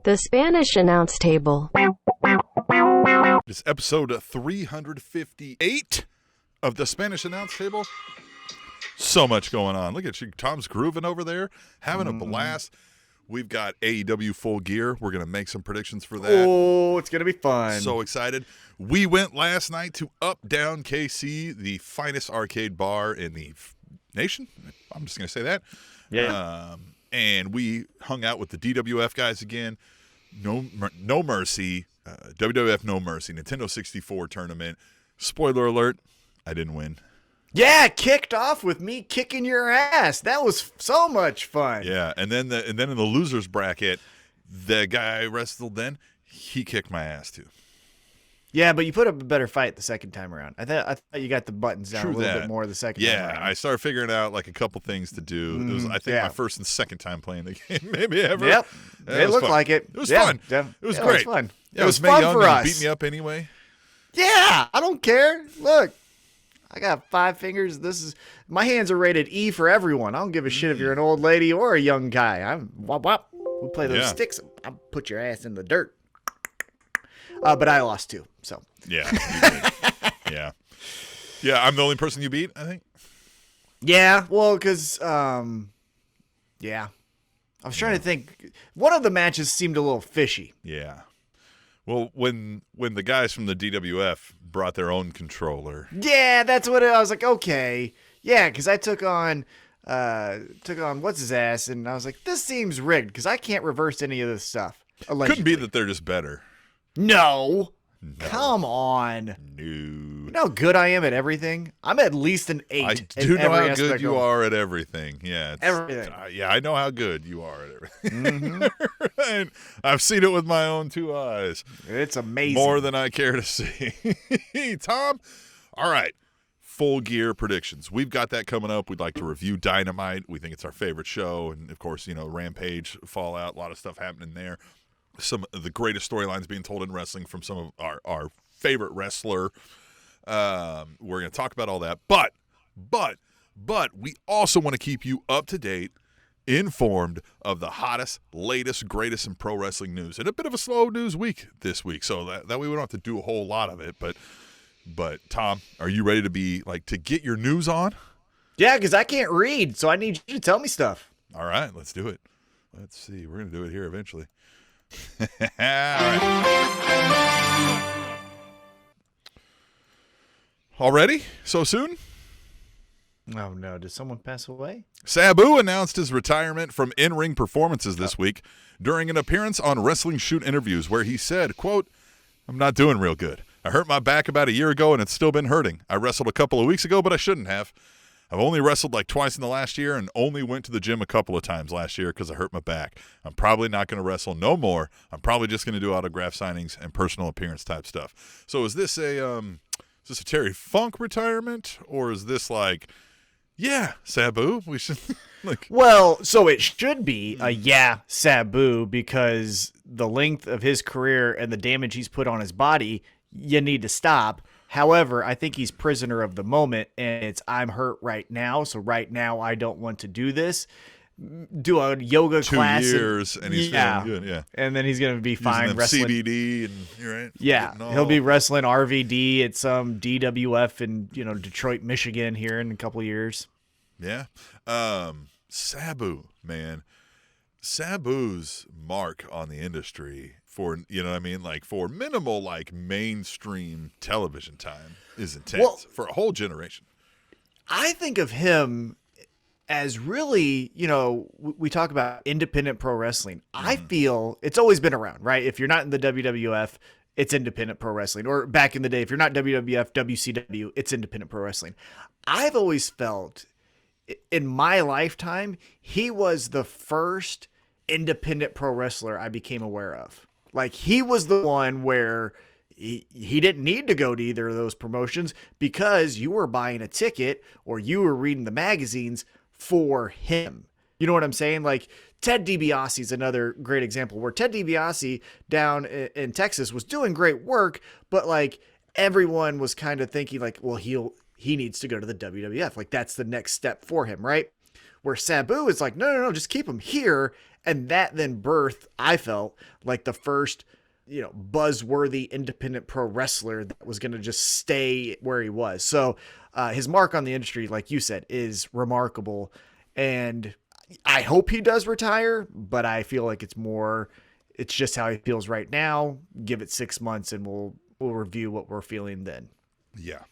The Spanish Announce Table. It's episode 358 of the Spanish Announce Table. So much going on. Look at you. Tom's grooving over there, having a blast. We've got AEW Full Gear. We're going to make some predictions for that. Oh, it's going to be fun. So excited. We went last night to Up Down KC, the finest arcade bar in the nation. I'm just going to say that. Yeah. And we hung out with the DWF guys again. No Mercy. WWF No Mercy. Nintendo 64 tournament. Spoiler alert, I didn't win. Yeah, kicked off with me kicking your ass. That was so much fun. Yeah, and then in the losers bracket, the guy I wrestled then, he kicked my ass too. Yeah, but you put up a better fight the second time around. I thought you got the buttons down a little bit more the second time around. Yeah, I started figuring out like a couple things to do. It was, I think, my first and second time playing the game, maybe ever. Yep, it looked like it. It was fun. Yeah. It was great. It was fun. Yeah, it was Mae fun Young for and us. Beat me up anyway. Yeah, I don't care. Look, I got 5 fingers. My hands are rated E for everyone. I don't give a shit if you're an old lady or a young guy. I'm wop wop. We play those sticks. I'll put your ass in the dirt. But I lost too. So yeah, you did. yeah. I'm the only person you beat, I think. Yeah, well, because yeah, I was trying to think. One of the matches seemed a little fishy. Yeah. Well, when the guys from the DWF brought their own controller. Yeah, that's what I was like, okay. Yeah, because I took on what's his ass, and I was like, this seems rigged because I can't reverse any of this stuff. Allegedly. Couldn't be that they're just better. No. Come on. No. You know how good I am at everything? I'm at least an 8. I do know how good you are at everything. Yeah. Everything. Yeah, I know how good you are at everything. Mm-hmm. And I've seen it with my own 2 eyes. It's amazing. More than I care to see. Tom, all right. Full Gear predictions. We've got that coming up. We'd like to review Dynamite. We think it's our favorite show. And, of course, Rampage, Fallout, a lot of stuff happening there. Some of the greatest storylines being told in wrestling from some of our favorite wrestler. We're going to talk about all that. But we also want to keep you up to date, informed of the hottest, latest, greatest in pro wrestling news. And a bit of a slow news week this week, so that way we don't have to do a whole lot of it. But Tom, are you ready to get your news on? Yeah, because I can't read, so I need you to tell me stuff. All right, let's do it. Let's see. We're going to do it here eventually. All right. Already? So soon? Oh, no. Did someone pass away? Sabu announced his retirement from in-ring performances this week during an appearance on Wrestling Shoot Interviews where he said, quote, "I'm not doing real good. I hurt my back about a year ago and it's still been hurting. I wrestled a couple of weeks ago, but I shouldn't have. I've only wrestled like twice in the last year and only went to the gym a couple of times last year because I hurt my back. I'm probably not going to wrestle no more. I'm probably just going to do autograph signings and personal appearance type stuff." So is this a Terry Funk retirement, or is this like, yeah, Sabu, we should Well, so it should be a Sabu, because the length of his career and the damage he's put on his body, you need to stop. However, I think he's prisoner of the moment, and it's I'm hurt right now, so right now I don't want to do this. Do a yoga 2 class. years and he's feeling good, yeah. And then he's going to be fine wrestling. CBD and you're right. Yeah, he'll be wrestling RVD at some DWF in Detroit, Michigan here in a couple of years. Yeah. Sabu, man. Sabu's mark on the industry for, for minimal, mainstream television time is intense for a whole generation. I think of him as really, we talk about independent pro wrestling. I feel it's always been around, right? If you're not in the WWF, it's independent pro wrestling. Or back in the day, if you're not WWF, WCW, it's independent pro wrestling. I've always felt in my lifetime, he was the first independent pro wrestler I became aware of. He was the one where he didn't need to go to either of those promotions because you were buying a ticket or you were reading the magazines for him. You know what I'm saying? Ted DiBiase is another great example where Ted DiBiase down in Texas was doing great work, but everyone was kind of thinking well, he needs to go to the WWF. That's the next step for him, right? Where Sabu is no, just keep him here And that then birthed, I felt, like the first, buzzworthy independent pro wrestler that was going to just stay where he was. So his mark on the industry, like you said, is remarkable. And I hope he does retire, but I feel like it's just how he feels right now. Give it 6 months and we'll review what we're feeling then. Yeah,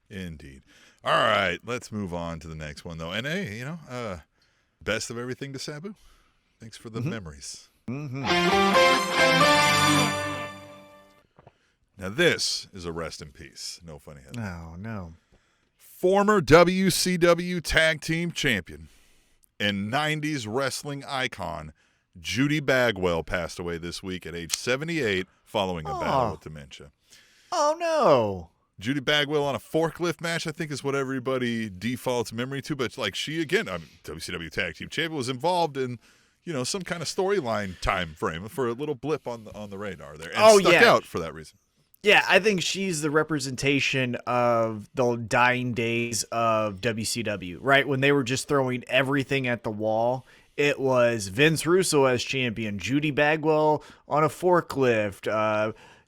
indeed. All right, let's move on to the next one, though. And hey, best of everything to Sabu. Thanks for the memories. Mm-hmm. Now, this is a rest in peace. No funny head. No. Former WCW Tag Team Champion and 90s wrestling icon Judy Bagwell passed away this week at age 78 following a battle with dementia. Oh, no. Judy Bagwell on a forklift match, I think, is what everybody defaults memory to. But like she, again, WCW Tag Team Champion, was involved in, some kind of storyline time frame for a little blip on the radar there. And stuck out for that reason. Yeah, I think she's the representation of the dying days of WCW, right? When they were just throwing everything at the wall. It was Vince Russo as champion, Judy Bagwell on a forklift,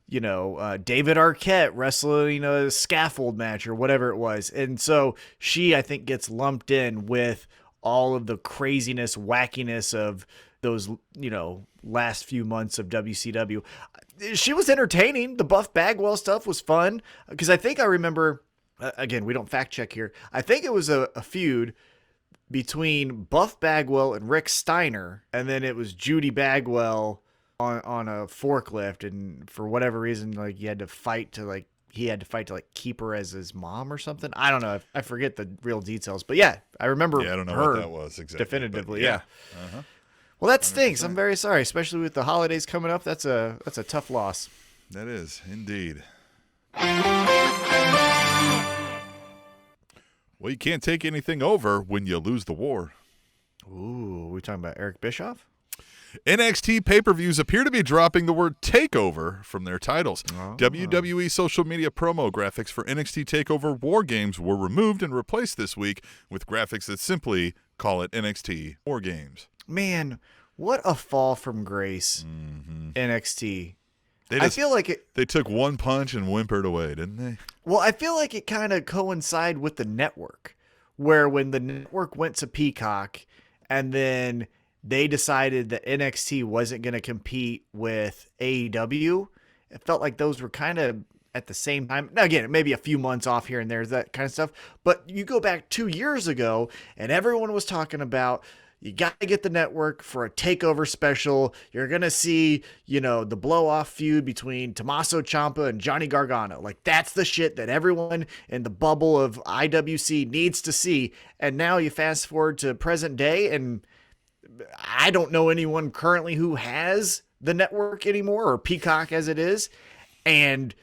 David Arquette wrestling a scaffold match or whatever it was. And so she, I think, gets lumped in with all of the craziness, wackiness of those, last few months of WCW. She was entertaining. The Buff Bagwell stuff was fun because I think I remember, again, we don't fact check here. I think it was a feud between Buff Bagwell and Rick Steiner, and then it was Judy Bagwell on a forklift, and for whatever reason, like he had to fight to keep her as his mom or something. I don't know. I forget the real details, but yeah, I remember. Yeah, I don't know her what that was exactly. Definitively, yeah. Uh-huh. Well, that stinks. 100%. I'm very sorry, especially with the holidays coming up. That's a tough loss. That is indeed. Well, you can't take anything over when you lose the war. Ooh, we talking about Eric Bischoff? NXT pay-per-views appear to be dropping the word takeover from their titles. Oh. WWE social media promo graphics for NXT TakeOver War Games were removed and replaced this week with graphics that simply call it NXT War Games. Man, what a fall from grace, NXT. I feel like they took one punch and whimpered away, didn't they? Well, I feel like it kind of coincided with the network, where when the network went to Peacock and then they decided that NXT wasn't going to compete with AEW, it felt like those were kind of at the same time. Now, again, maybe a few months off here and there, that kind of stuff. But you go back 2 years ago and everyone was talking about, you got to get the network for a takeover special. You're going to see, the blow-off feud between Tommaso Ciampa and Johnny Gargano. Like, that's the shit that everyone in the bubble of IWC needs to see. And now you fast forward to present day, and I don't know anyone currently who has the network anymore, or Peacock as it is. And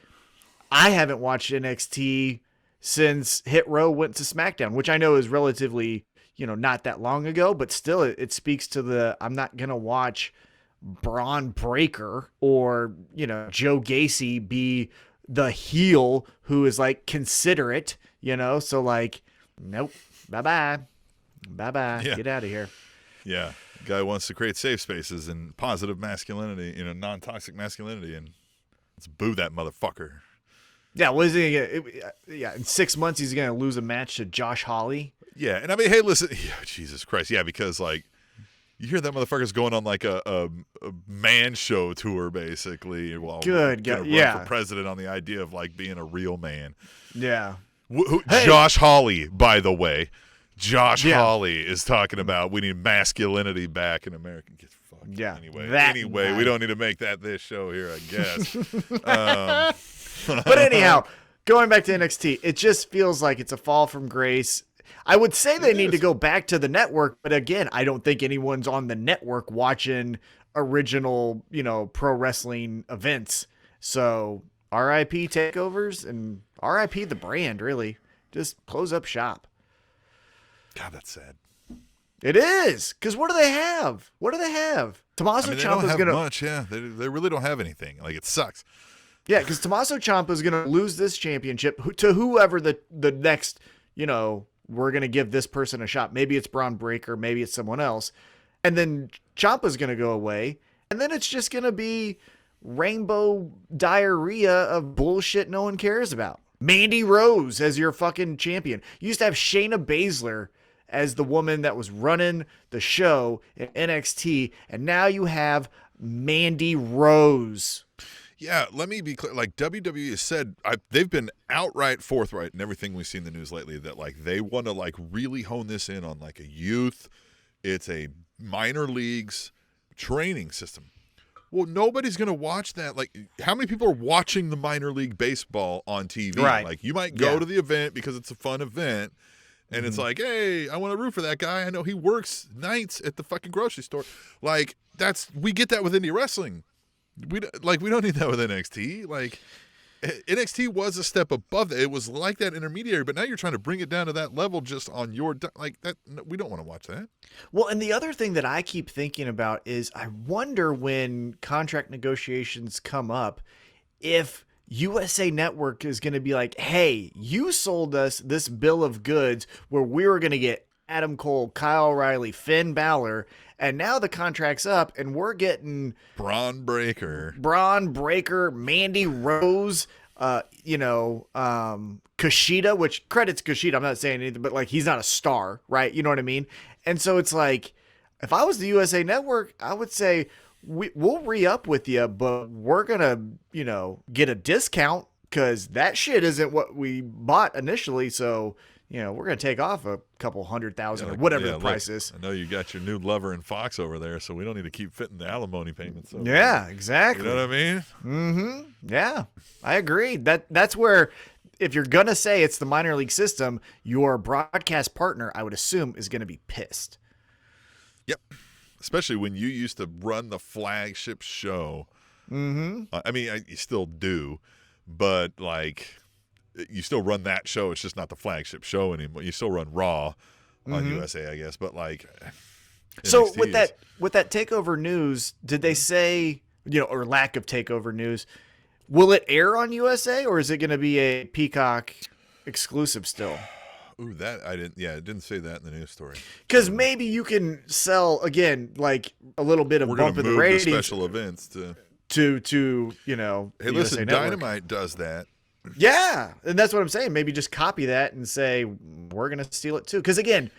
I haven't watched NXT since Hit Row went to SmackDown, which I know is relatively, not that long ago, but still it speaks to I'm not going to watch Braun Breaker or, Joe Gacy be the heel who is like considerate, so like, nope, bye-bye, Yeah. get out of here. Yeah. Guy wants to create safe spaces and positive masculinity, non-toxic masculinity, and let's boo that motherfucker. Yeah, what is he gonna, in 6 months he's going to lose a match to Josh Hawley. Yeah, and I mean, hey, listen, Jesus Christ, yeah, because like you hear that motherfucker's going on like a man show tour basically, while run for president on the idea of like being a real man. Yeah, Josh Hawley, by the way, Hawley is talking about we need masculinity back in America. Get fucked. Yeah. Anyway, we don't need to make that this show here, I guess. But anyhow, going back to NXT, it just feels like it's a fall from grace. I would say they need to go back to the network, but again, I don't think anyone's on the network watching original, pro wrestling events. So RIP takeovers and RIP the brand, really. Just close up shop. God, that's sad. It is, because what do they have? Tommaso Ciampa's gonna much. Yeah, they really don't have anything. Like, it sucks. Yeah, because Tommaso Ciampa's gonna lose this championship to whoever the next, we're gonna give this person a shot. Maybe it's Braun Breaker, maybe it's someone else, and then Ciampa's going to go away, and then it's just going to be rainbow diarrhea of bullshit no one cares about. Mandy Rose as your fucking champion. You used to have Shayna Baszler as the woman that was running the show in NXT, and now you have Mandy Rose. Yeah, let me be clear. Like, WWE has said, they've been outright forthright in everything we've seen in the news lately that, like, they want to, like, really hone this in on, like, a youth. It's a minor leagues training system. Well, nobody's going to watch that. Like, how many people are watching the minor league baseball on TV? Right. Like, you might go to the event because it's a fun event, and it's like, hey, I want to root for that guy. I know he works nights at the fucking grocery store. Like, we get that with indie wrestling. We don't need that with NXT. Like, NXT was a step above that. It was like that intermediary, but now you're trying to bring it down to that level just on your like that. We don't want to watch that. Well, and the other thing that I keep thinking about is I wonder when contract negotiations come up if USA Network is going to be like, hey, you sold us this bill of goods where we were going to get Adam Cole, Kyle O'Reilly, Finn Balor, and now the contract's up and we're getting Braun Breaker, Mandy Rose, Kushida, which credits Kushida. I'm not saying anything, but like, he's not a star, right? You know what I mean? And so it's like, if I was the USA Network, I would say, we'll re-up with you, but we're going to, get a discount because that shit isn't what we bought initially. So, we're going to take off a couple 100,000 or whatever the price is. I know you got your new lover in Fox over there, so we don't need to keep fitting the alimony payments over Yeah, there. exactly. You know what I mean? Mm-hmm. Yeah, I agree. That's where, if you're going to say it's the minor league system, your broadcast partner, I would assume, is going to be pissed. Yep. Especially when you used to run the flagship show. Mm-hmm. I mean, you still do, but like, you still run that show. It's just not the flagship show anymore. You still run Raw on USA, I guess. But like, so NXT with that takeover news, did they say, or lack of takeover news, will it air on USA or is it going to be a Peacock exclusive still? Ooh, that I didn't. Yeah, it didn't say that in the news story. Because maybe you can sell again, like a little bit of bump in the ratings. The special events to Hey, listen, Dynamite does that. Yeah, and that's what I'm saying. Maybe just copy that and say we're gonna steal it too. Because again,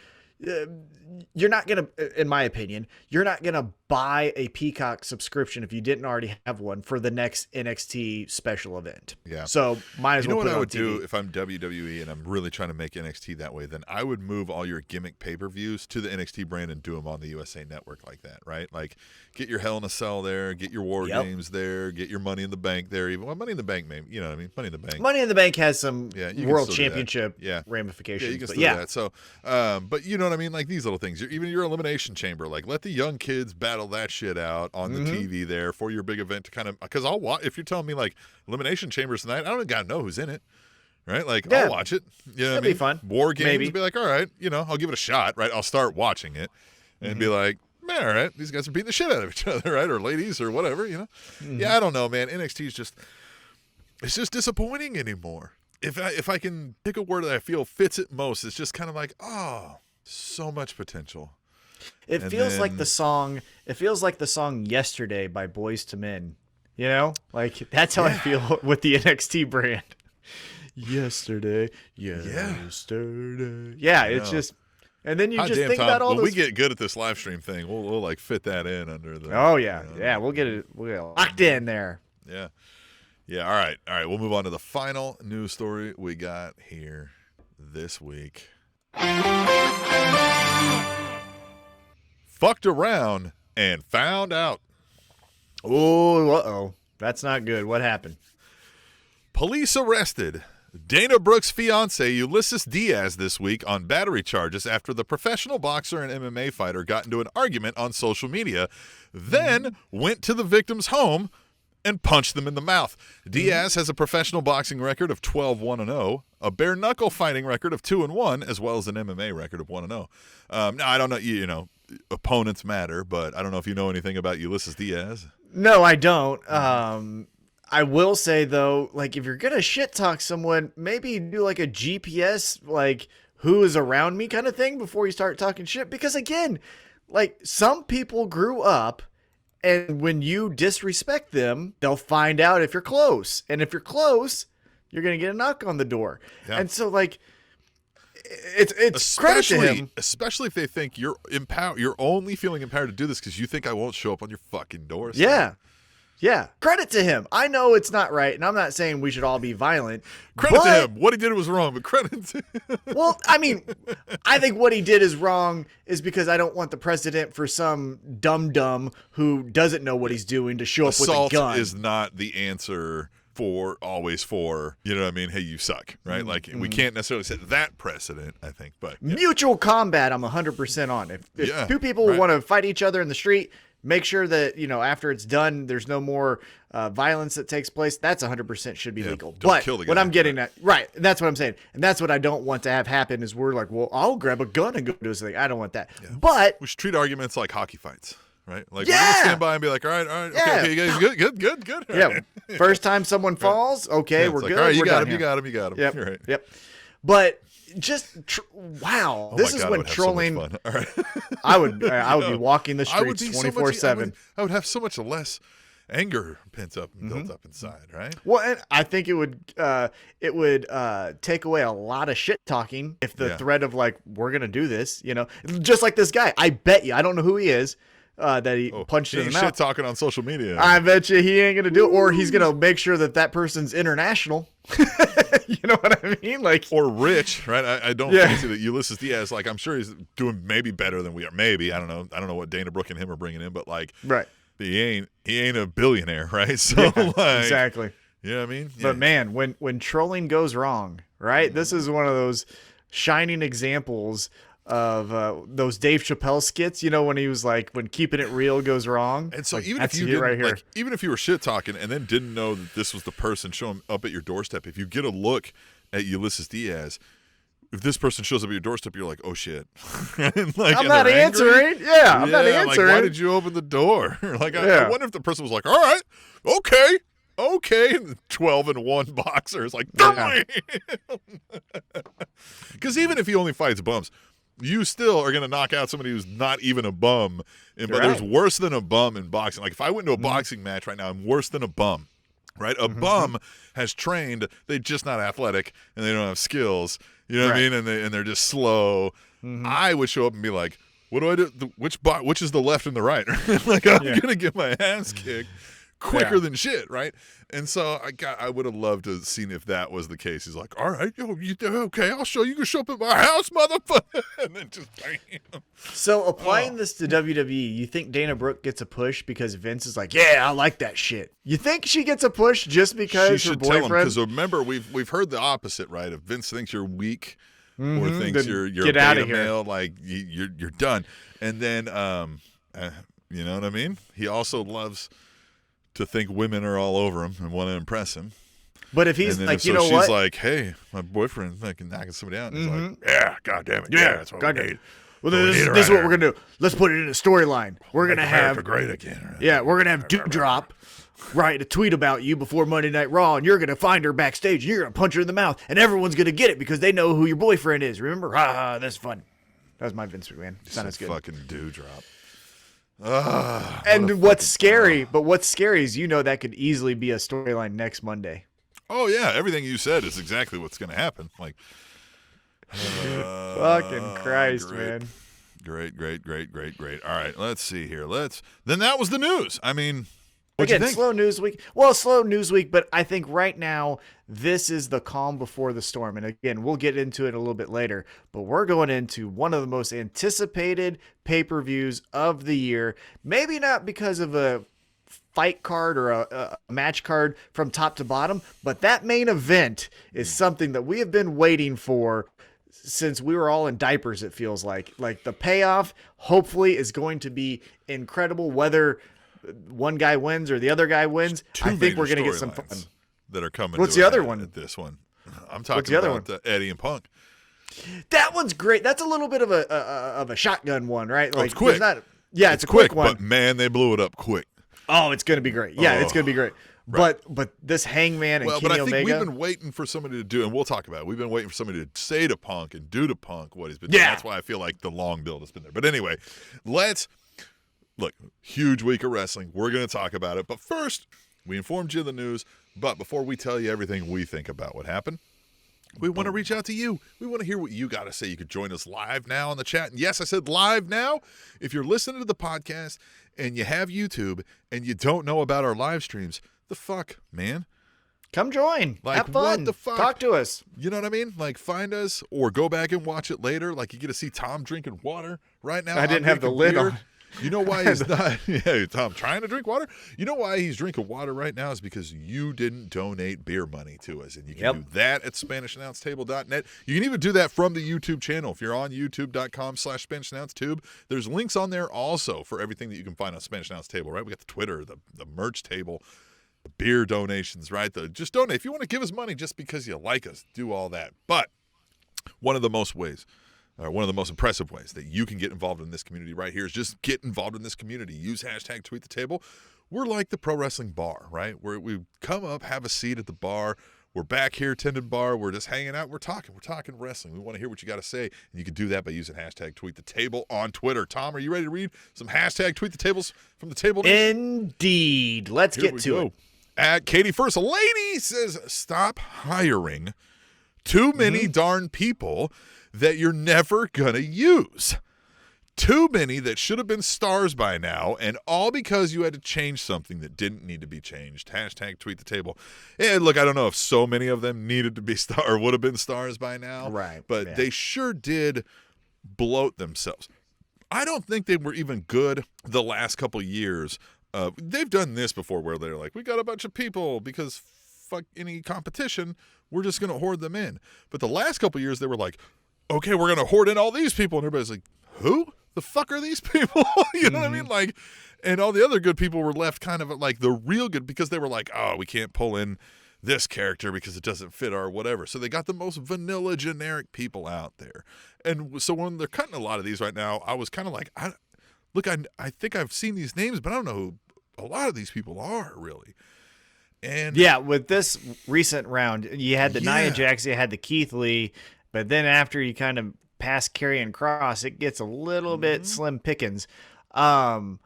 you're not gonna, in my opinion, you're not gonna buy a Peacock subscription if you didn't already have one for the next NXT special event. Yeah. So might as well. You know what put it I on would TV. do if I'm WWE and I'm really trying to make NXT that way? Then I would move all your gimmick pay-per-views to the NXT brand and do them on the USA Network like that, right? Like, get your Hell in a Cell there, get your War Games there, get your Money in the Bank there. Even Money in the Bank, maybe, you know what I mean? Money in the Bank. Money in the Bank has some World Championship Yeah, ramifications. you can still do that. So, but you know what I mean? Like these little things. Even your Elimination Chamber, like let the young kids battle that shit out on the TV there for your big event to kind of, because I'll watch. If you're telling me like Elimination Chambers tonight, I don't gotta know who's in it, right? Like I'll watch it. You know what I mean? Be fun. War Games, Maybe. be like, all right, I'll give it a shot, right? I'll start watching it and be like, man, all right, these guys are beating the shit out of each other, right? Or ladies or whatever, Yeah, I don't know, man. NXT is it's just disappointing anymore. If I can pick a word that I feel fits it most, it's just kind of like, oh, so much potential. It feels like the song. It feels like the song "Yesterday" by Boyz II Men. Like that's how I feel with the NXT brand. Yesterday. Yeah, it's just, and then you just think about all when those. we get good at this live stream thing, we'll like fit that in under the. Oh yeah, we'll get it. We'll get it locked in there. Yeah. All right. We'll move on to the final news story we got here this week. Fucked around and found out. Oh, that's not good. What happened? Police arrested Dana Brooks' fiance Ulysses Diaz this week on battery charges after the professional boxer and MMA fighter got into an argument on social media, then went to the victim's home and punched them in the mouth. Diaz has a professional boxing record of 12-1-0, a bare knuckle fighting record of 2-1, as well as an MMA record of 1-0. Now I don't know, opponents matter, but I don't know if you know anything about Ulysses Diaz. No, I don't. I will say though, like if you're gonna shit talk someone, maybe do like a GPS, like who is around me kind of thing before you start talking shit. Because again, like some people grew up, and when you disrespect them, they'll find out if you're close. And if you're close, you're going to get a knock on the door. Yeah. And so, like, it's credit to him. Especially if they think you're empowered. You're only feeling empowered to do this because you think I won't show up on your fucking doorstep. Yeah. Yeah. Credit to him. I know it's not right, and I'm not saying we should all be violent. Credit to him. What he did was wrong, but credit to him. Well, I mean, I think what he did is wrong is because I don't want the president for some dum-dum who doesn't know what he's doing to show up with a gun. Assault is not the answer always for, you know what I mean? Hey, you suck, right? Like, we can't necessarily set that precedent, I think. But yeah. Mutual combat, I'm 100% on. If two people want to fight each other in the street, make sure that, after it's done, there's no more violence that takes place. That's 100% should be legal. But what I'm getting at, right, that's what I'm saying. And that's what I don't want to have happen is we're like, well, I'll grab a gun and go do something. I don't want that. Yeah. But we should treat arguments like hockey fights, right? Like, we're going to stand by and be like, all right, okay, you guys, good. Yeah, right. First time someone falls, okay, we're good. All right, you got him. Yep. You're right. Yep. But just wow, this is when trolling. So all right. I would be walking the streets 24/7. I would have so much less anger pent up and built up inside, right? Well, and I think it would take away a lot of shit talking if the threat of like we're gonna do this, just like this guy. I bet you, I don't know who he is. That he punched in the mouth. Shit talking on social media. I bet you he ain't gonna do it, or he's gonna make sure that person's international. You know what I mean? Like, or rich, right? I don't fancy that Ulysses Diaz. Like, I'm sure he's doing maybe better than we are. Maybe I don't know. I don't know what Dana Brooke and him are bringing in, but like, right? He ain't a billionaire, right? So exactly. You know what I mean? But man, when trolling goes wrong, right? This is one of those shining examples of those Dave Chappelle skits, when he was like, when keeping it real goes wrong. And so like, even if you didn't, even if you were shit talking and then didn't know that this was the person showing up at your doorstep, if you get a look at Ulysses Diaz, if this person shows up at your doorstep, you're like, oh shit. Like, I'm not answering. Yeah, I'm not answering. Like, why did you open the door? Like, I wonder if the person was like, all right, okay. And 12-1 boxer is like, because even if he only fights bums, you still are going to knock out somebody who's not even a bum. But there's worse than a bum in boxing. Like, if I went into a boxing match right now, I'm worse than a bum, right? A bum has trained. They're just not athletic, and they don't have skills. You know what I mean? And they're just slow. I would show up and be like, what do I do? Which is the left and the right? Like, I'm going to get my ass kicked quicker than shit, right? And so I would have loved to have seen if that was the case. He's like, all right, okay, I'll show you. You can show up at my house, motherfucker. And then just bam. So applying this to WWE, you think Dana Brooke gets a push because Vince is like, yeah, I like that shit. You think she gets a push just because her boyfriend? Because remember, we've heard the opposite, right? If Vince thinks you're weak or thinks you're get a out beta of here. male, like you're done. And then you know what I mean? He also loves to think women are all over him and want to impress him. But if he's like, she's like, hey, my boyfriend's knocking somebody out. And he's like, yeah, God damn it. Yeah, that's what we need. Well, this is what we're going to do. Let's put it in a storyline. We're going to have great again. Right? Yeah, we're going to have Dewdrop write a tweet about you before Monday Night Raw, and you're going to find her backstage, and you're going to punch her in the mouth, and everyone's going to get it because they know who your boyfriend is. Remember? That's fun. That was my Vince McMahon. Sounds good. Fucking Dewdrop. And what's scary is that could easily be a storyline next Monday. Oh yeah, everything you said is exactly what's going to happen. Like, fucking Christ, man. Great. All right, let's see here. Then that was the news. I mean, again, slow news week. Well, slow news week, but I think right now this is the calm before the storm. And again, we'll get into it a little bit later, but we're going into one of the most anticipated pay-per-views of the year. Maybe not because of a fight card or a match card from top to bottom, but that main event is something that we have been waiting for since we were all in diapers, it feels like. Like, the payoff hopefully is going to be incredible, whether one guy wins or the other guy wins. I think we're going to get some fun that are coming. What's the other one? At this one, I'm talking about Eddie and Punk. That one's great. That's a little bit of a shotgun one, right? Like, it's quick. It's a quick one. But man, they blew it up quick. Oh, it's going to be great. Yeah, it's going to be great. But this Hangman and Well, Kenny but I think Omega, we've been waiting for somebody to do, and we'll talk about it. We've been waiting for somebody to say to Punk and do to Punk what he's been doing. That's why I feel like the long build has been there. But anyway, look, huge week of wrestling. We're going to talk about it. But first, we informed you of the news. But before we tell you everything we think about what happened, we want to reach out to you. We want to hear what you got to say. You could join us live now on the chat. And yes, I said live now. If you're listening to the podcast and you have YouTube and you don't know about our live streams, the fuck, man? Come join. Like, have fun. what the fuck? Talk to us. You know what I mean? Like, find us or go back and watch it later. Like, you get to see Tom drinking water right now. I didn't have the lid on. You know why he's not? Yeah, Tom trying to drink water. You know why he's drinking water right now is because you didn't donate beer money to us, and you can do that at SpanishAnnounceTable.net. You can even do that from the YouTube channel. If you're on YouTube.com/SpanishAnnounceTube, there's links on there also for everything that you can find on Spanish Announce Table. Right? We got the Twitter, the merch table, the beer donations. Right? Just donate if you want to give us money just because you like us. Do all that. But one of the most impressive ways that you can get involved in this community right here is just get involved in this community. Use hashtag Tweet the Table. We're like the pro wrestling bar, right? Where we come up, have a seat at the bar. We're back here, tended bar. We're just hanging out. We're talking wrestling. We want to hear what you got to say. And you can do that by using hashtag Tweet the Table on Twitter. Tom, are you ready to read some hashtag Tweet the Tables from the table? Indeed. Let's get to it. At Katie First, a lady says, stop hiring too many darn people that you're never going to use. Too many that should have been stars by now, and all because you had to change something that didn't need to be changed. Hashtag Tweet the Table. And look, I don't know if so many of them needed to be or would have been stars by now. Right. But they sure did bloat themselves. I don't think they were even good the last couple years. They've done this before where they're like, we got a bunch of people because fuck any competition. We're just going to hoard them in. But the last couple years, they were like, okay, we're going to hoard in all these people. And everybody's like, who the fuck are these people? You know what I mean? Like, and all the other good people were left kind of like the real good because they were like, oh, we can't pull in this character because it doesn't fit our whatever. So they got the most vanilla generic people out there. And so when they're cutting a lot of these right now, I was kind of like, I think I've seen these names, but I don't know who a lot of these people are really. And yeah, with this recent round, you had the Nia Jax, you had the Keith Lee, but then after you kind of pass Karrion Kross, it gets a little bit slim pickings. I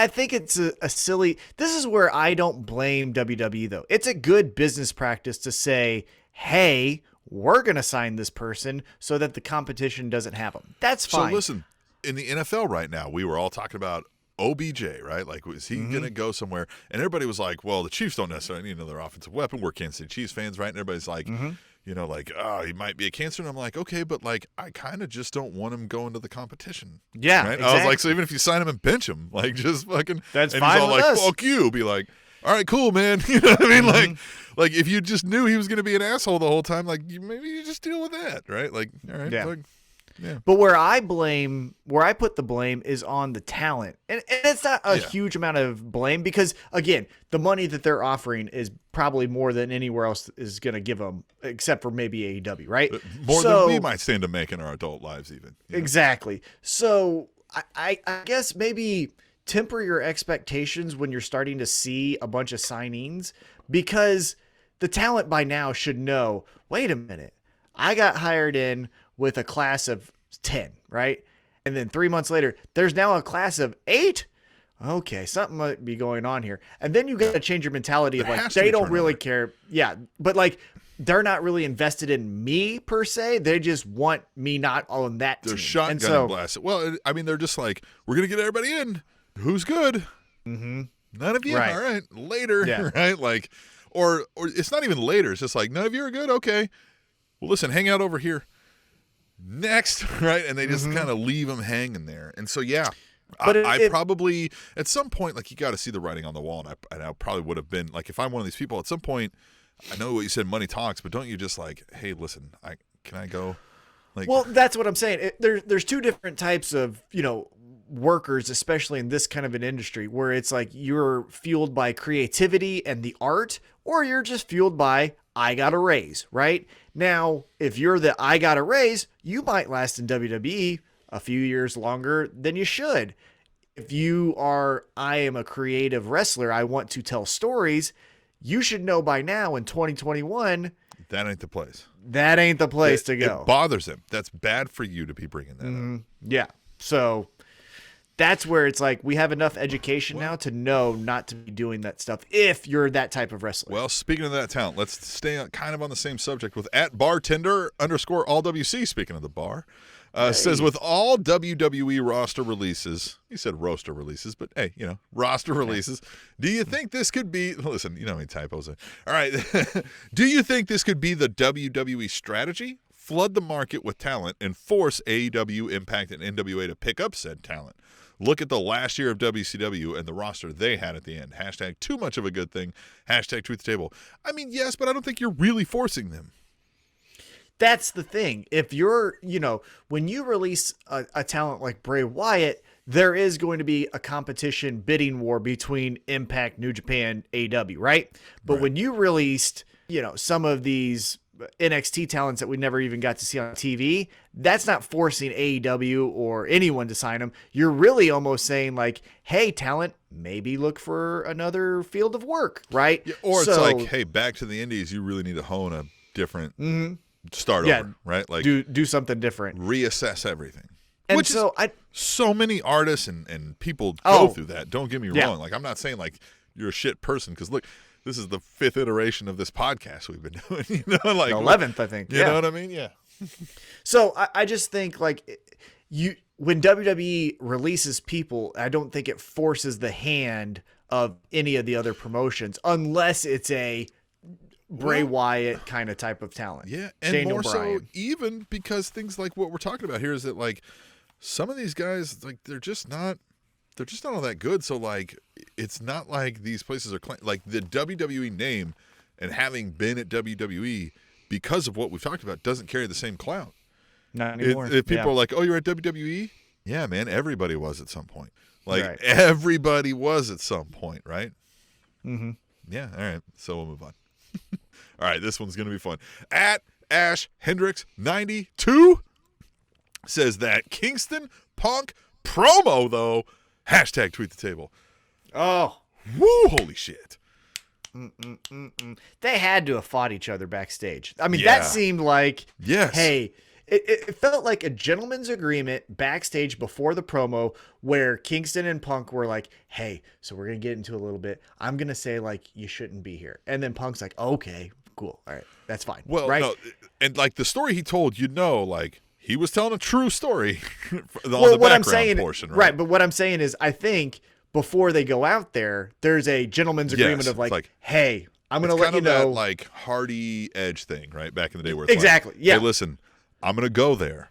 think it's a silly. This is where I don't blame WWE though. It's a good business practice to say, "Hey, we're going to sign this person so that the competition doesn't have them." That's fine. So listen, in the NFL right now, we were all talking about OBJ, right? Like, is he going to go somewhere? And everybody was like, well, the Chiefs don't necessarily need another offensive weapon. We're Kansas City Chiefs fans, right? And everybody's like, you know, like, oh, he might be a cancer. And I'm like, okay, but like, I kind of just don't want him going to the competition. Yeah, right? exactly. I was like, so even if you sign him and bench him, like, just fucking. That's and fine he's all with like, us. fuck you. Be like, all right, cool, man. You know what I mean? Like if you just knew he was going to be an asshole the whole time, like, maybe you just deal with that, right? Like, all right, yeah. Like, yeah. But where I put the blame is on the talent. And it's not a huge amount of blame because, again, the money that they're offering is probably more than anywhere else is going to give them, except for maybe AEW, right? More than we might stand to make in our adult lives even. You know? Exactly. So I guess maybe temper your expectations when you're starting to see a bunch of signings because the talent by now should know, wait a minute, I got hired in with a class of 10, right? And then 3 months later, there's now a class of 8. Okay, something might be going on here. And then you got to change your mentality of like, they don't really care. Yeah, but like, they're not really invested in me per se. They just want me not on that team. They're shotgun blasted. Well, I mean, they're just like, we're going to get everybody in. Who's good? None of you? Right. All right. Later. Right? Like, or it's not even later. It's just like, none of you are good? Okay. Well, listen, hang out over here. Next, right? And they just kind of leave them hanging there. And so, yeah, but I probably, at some point, like, you got to see the writing on the wall. And I probably would have been, like, if I'm one of these people, at some point, I know what you said, money talks, but don't you just like, hey, listen, can I go? Like, well, that's what I'm saying. There's two different types of, workers, especially in this kind of an industry where it's like you're fueled by creativity and the art, or you're just fueled by, I got a raise, right? Now, if you're the I got a raise, you might last in WWE a few years longer than you should. If you are, I am a creative wrestler, I want to tell stories, you should know by now in 2021 that ain't the place. That ain't the place to go. It bothers him. That's bad for you to be bringing that up. Yeah. So that's where it's like we have enough education now to know not to be doing that stuff if you're that type of wrestler. Well, speaking of that talent, let's stay kind of on the same subject with @bartender_allwc, speaking of the bar. Says, with all WWE roster releases, he said roster releases, but hey, roster releases, do you think this could be, listen, you know how many typos are. All right. Do you think this could be the WWE strategy? Flood the market with talent and force AEW, Impact, and NWA to pick up said talent. Look at the last year of WCW and the roster they had at the end. # too much of a good thing. # tweet the table. I mean, yes, but I don't think you're really forcing them. That's the thing. If you're, when you release a talent like Bray Wyatt, there is going to be a competition bidding war between Impact, New Japan, AEW, right? But when you released, some of these NXT talents that we never even got to see on TV, that's not forcing AEW or anyone to sign them. You're really almost saying like, hey, talent, maybe look for another field of work, right? Yeah, or it's like, hey, back to the indies, you really need to hone a different start over, right? Like do something different. Reassess everything. And Which so so many artists and people go through that. Don't get me wrong. Like, I'm not saying like you're a shit person, because look, this is the 5th iteration of this podcast we've been doing. Like the 11th, I think. You know what I mean? Yeah. So I just think like when WWE releases people, I don't think it forces the hand of any of the other promotions unless it's a Bray Wyatt kind of type of talent. Yeah, and Daniel more Bryan. so even because things like what we're talking about here is that like some of these guys, like they're just not all that good. So like it's not like these places are like the WWE name and having been at WWE because of what we've talked about doesn't carry the same clout. Not anymore. If people are like, oh, you're at WWE? Yeah, man, everybody was at some point. Like everybody was at some point, right? Mm-hmm. Yeah, all right. So we'll move on. All right, this one's going to be fun. @AshHendricks92 says that Kingston Punk promo, though, # tweet the table. Oh. Woo, holy shit. They had to have fought each other backstage. I mean, that seemed like, hey, it felt like a gentleman's agreement backstage before the promo where Kingston and Punk were like, hey, so we're going to get into a little bit. I'm going to say, like, you shouldn't be here. And then Punk's like, okay, cool. All right, that's fine. Well, right? no, and like the story he told, like, he was telling a true story on the what I'm background saying, portion, right? But what I'm saying is, I think before they go out there, there's a gentleman's agreement of like, hey, I'm going to let you know. That like Hardy Edge thing, right? Back in the day where it's exactly. like, yeah. Hey, listen, I'm going to go there.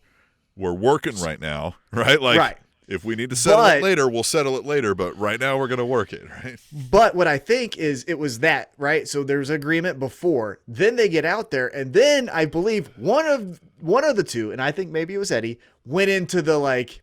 We're working right now, right? Like, if we need to settle it later, we'll settle it later. But right now we're going to work it, right? But what I think is it was that, right? So there's agreement before. Then they get out there. And then I believe one of the two, and I think maybe it was Eddie, went into the like,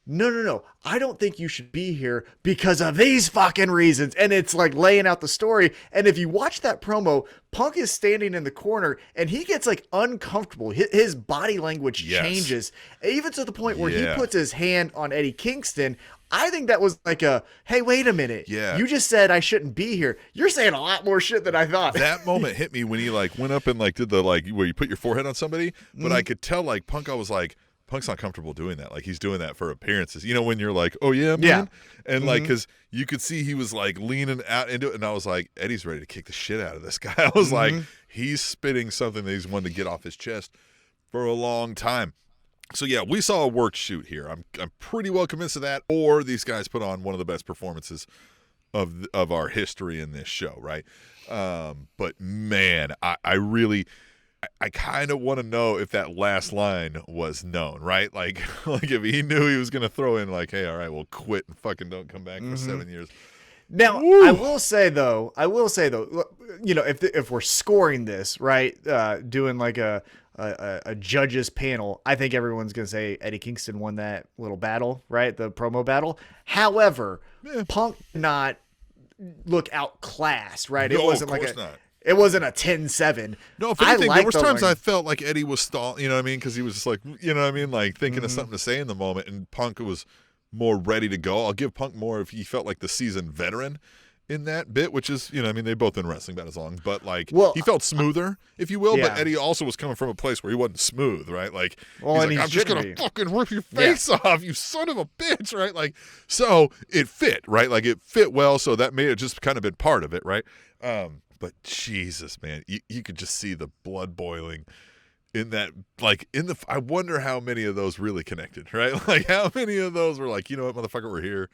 no. I don't think you should be here because of these fucking reasons. And it's like laying out the story. And if you watch that promo, Punk is standing in the corner and he gets like uncomfortable. His body language changes, even to the point where he puts his hand on Eddie Kingston. I think that was like hey, wait a minute. Yeah. You just said I shouldn't be here. You're saying a lot more shit than I thought. That moment hit me when he like went up and like did the like where you put your forehead on somebody. But I could tell like Punk, I was like, Punk's not comfortable doing that. Like he's doing that for appearances. When you're like, oh yeah, man. Yeah. And like, cause you could see he was like leaning out into it. And I was like, Eddie's ready to kick the shit out of this guy. I was like, he's spitting something that he's wanted to get off his chest for a long time. So yeah, we saw a work shoot here. I'm pretty well convinced of that. Or these guys put on one of the best performances of our history in this show. Right. But man, I really, I kind of want to know if that last line was known, right? Like if he knew he was going to throw in like, hey, all right, we'll quit and fucking don't come back for 7 years. Now, I will say though, if we're scoring this, right, doing like a judges panel, I think everyone's going to say Eddie Kingston won that little battle, right? The promo battle. However, Punk did not look outclassed, right? No, it wasn't of course like not. It wasn't a 10-7. No, if anything, there was times I felt like Eddie was stalling, you know what I mean? Because he was just like, you know what I mean? Like thinking of something to say in the moment, and Punk was more ready to go. I'll give Punk more if he felt like the seasoned veteran in that bit, which is, I mean, they've both been wrestling about as long, but like, Well, he felt smoother, if you will, yeah. but Eddie also was coming from a place where he wasn't smooth, right? Like, Well, he's and like, he I'm just going shouldn't to be. fucking rip your face off, you son of a bitch, right? Like, so it fit, right? Like, it fit well, so that may have just kind of been part of it, right? But Jesus, man, you could just see the blood boiling in that, like, I wonder how many of those really connected, right? Like, how many of those were like, you know what, motherfucker, we're here.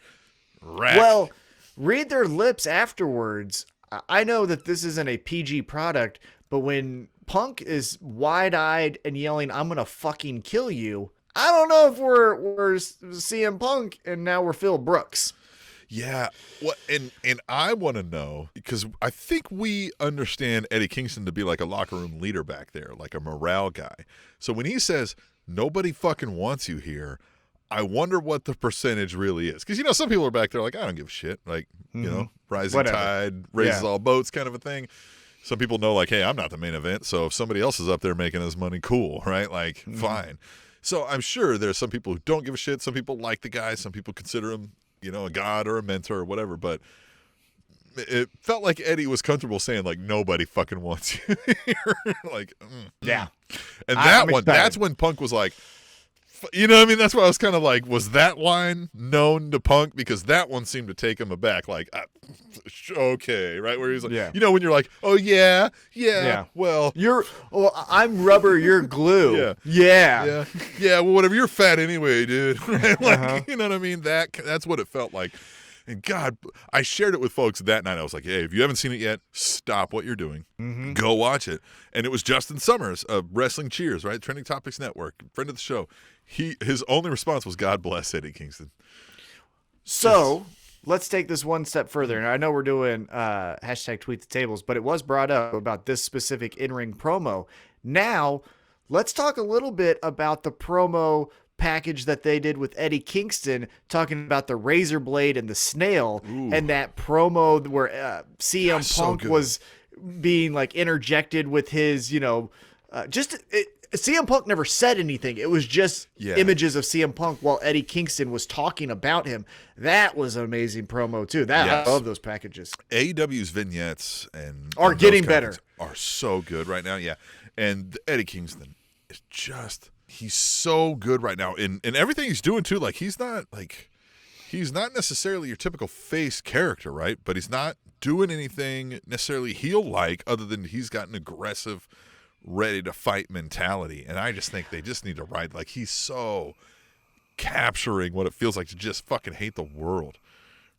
Rack. Well, read their lips afterwards. I know that this isn't a PG product, but when Punk is wide-eyed and yelling, "I'm gonna fucking kill you," I don't know if we're CM Punk and now we're Phil Brooks. Yeah, and I want to know, because I think we understand Eddie Kingston to be like a locker room leader back there, like a morale guy. So when he says nobody fucking wants you here, I wonder what the percentage really is. Because, some people are back there like, I don't give a shit. Like, rising tide raises all boats kind of a thing. Some people know, like, hey, I'm not the main event, so if somebody else is up there making us money, cool, right? Like, fine. So I'm sure there's some people who don't give a shit. Some people like the guy. Some people consider him, a god or a mentor or whatever. But it felt like Eddie was comfortable saying, like, nobody fucking wants you here. Like, Yeah. And I'm that's when Punk was like, you know what I mean? That's why I was kind of like, was that line known to Punk? Because that one seemed to take him aback. Like, okay, right? Where he's like, when you're like, oh, yeah, well. I'm rubber, you're glue. Yeah. Well, whatever, you're fat anyway, dude. Like, you know what I mean? That's what it felt like. And God, I shared it with folks that night. I was like, hey, if you haven't seen it yet, stop what you're doing. Go watch it. And it was Justin Summers of Wrestling Cheers, right? Trending Topics Network, friend of the show. His only response was, God bless Eddie Kingston. So let's take this one step further. And I know we're doing hashtag tweet the tables, but it was brought up about this specific in-ring promo. Now, let's talk a little bit about the promo package that they did with Eddie Kingston, talking about the razor blade and the snail. Ooh. And that promo where CM Punk was being like interjected with his, CM Punk never said anything. It was just images of CM Punk while Eddie Kingston was talking about him. That was an amazing promo too. I love those packages. AEW's vignettes are getting better. Are so good right now. Yeah. And Eddie Kingston is just, he's so good right now in everything he's doing too. Like, he's not necessarily your typical face character, right? But he's not doing anything necessarily heel-like, other than he's got an aggressive, ready to fight mentality. And I just think they just need to ride. Like, he's so capturing what it feels like to just fucking hate the world,